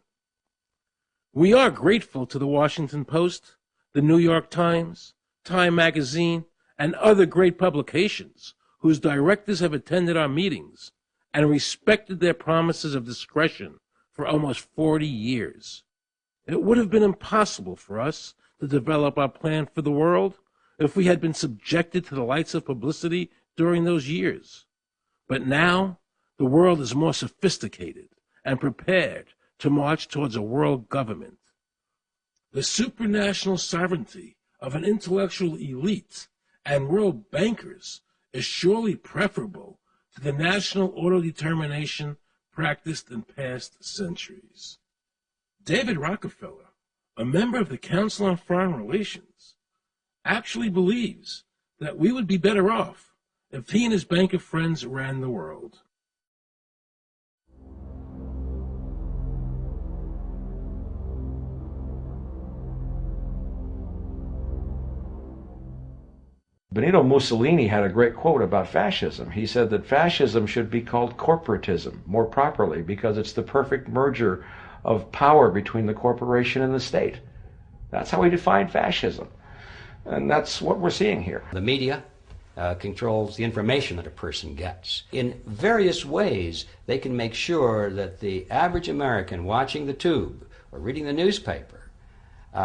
We are grateful to the Washington Post, the New York Times, Time Magazine, and other great publications whose directors have attended our meetings and respected their promises of discretion for almost 40 years. It would have been impossible for us to develop our plan for the world if we had been subjected to the lights of publicity during those years. But now, the world is more sophisticated and prepared to march towards a world government. The supranational sovereignty of an intellectual elite and world bankers is surely preferable to the national autodetermination practiced in past centuries. David Rockefeller, a member of the Council on Foreign Relations, actually believes that we would be better off if he and his banker friends ran the world. Benito Mussolini had a great quote about fascism. He said that fascism should be called corporatism more properly because it's the perfect merger of power between the corporation and the state. That's how he defined fascism. And that's what we're seeing here. The media controls the information that a person gets. In various ways, they can make sure that the average American watching the tube or reading the newspaper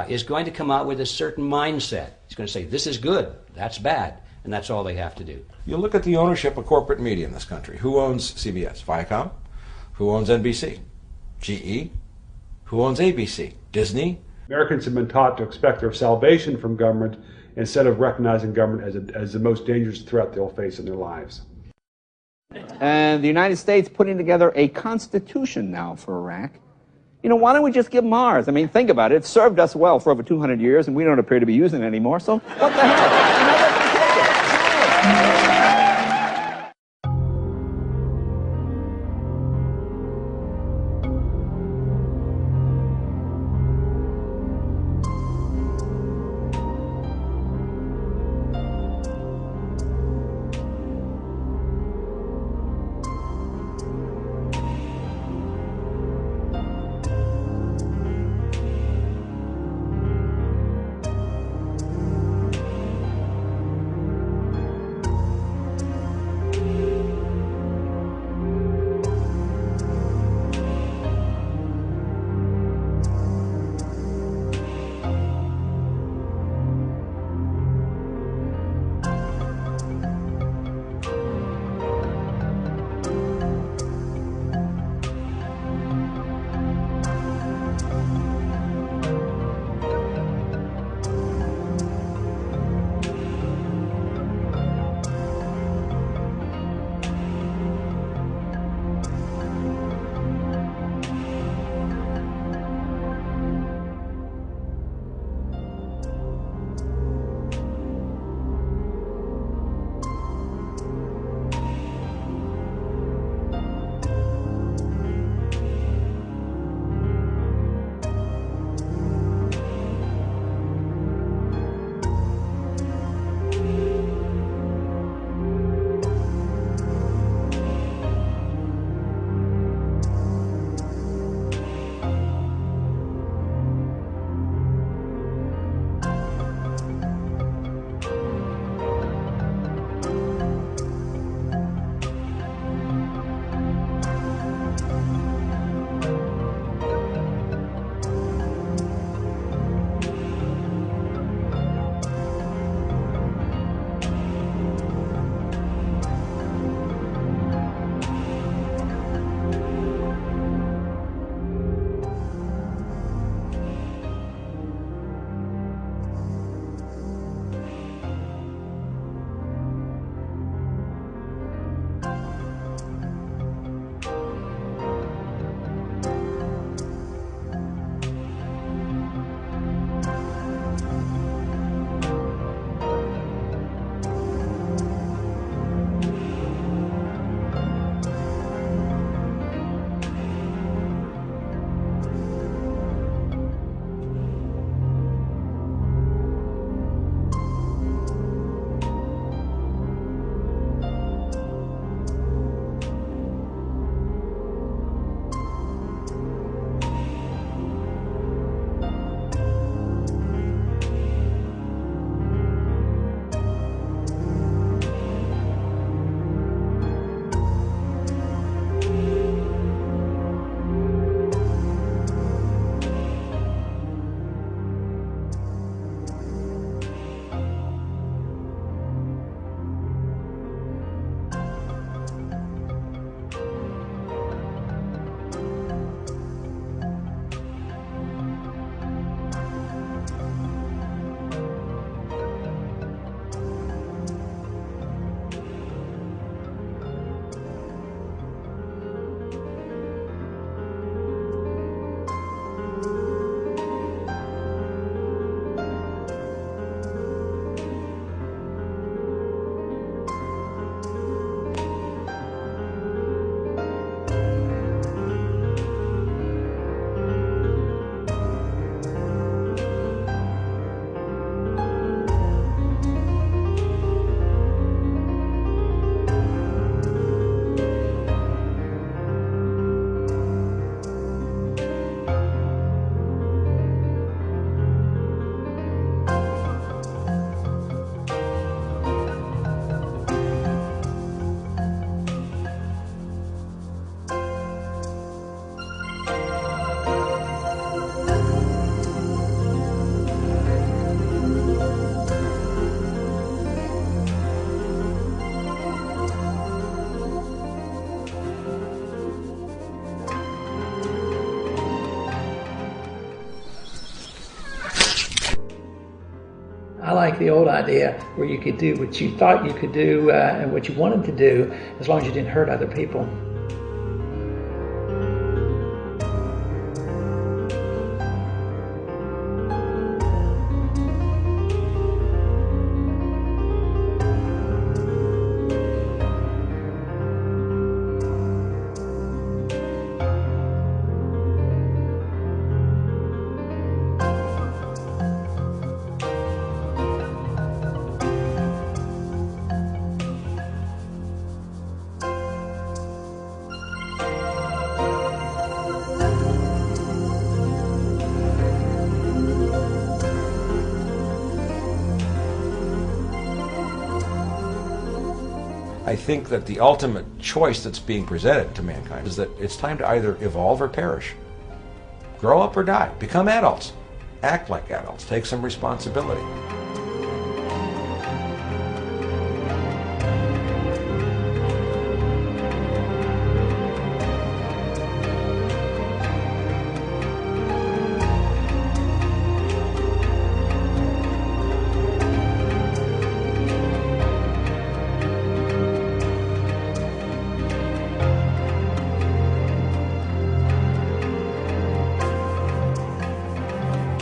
is going to come out with a certain mindset. He's going to say, this is good, that's bad, and that's all they have to do. You look at the ownership of corporate media in this country. Who owns CBS? Viacom? Who owns NBC? GE? Who owns ABC? Disney? Americans have been taught to expect their salvation from government instead of recognizing government as the most dangerous threat they'll face in their lives. And the United States putting together a constitution now for Iraq. You know, why don't we just give them ours? I mean, think about it. It's served us well for over 200 years, and we don't appear to be using it anymore, so what the hell? like the old idea where you could do what you thought you could do and what you wanted to do as long as you didn't hurt other people. I think that the ultimate choice that's being presented to mankind is that it's time to either evolve or perish. Grow up or die. Become adults. Act like adults. Take some responsibility.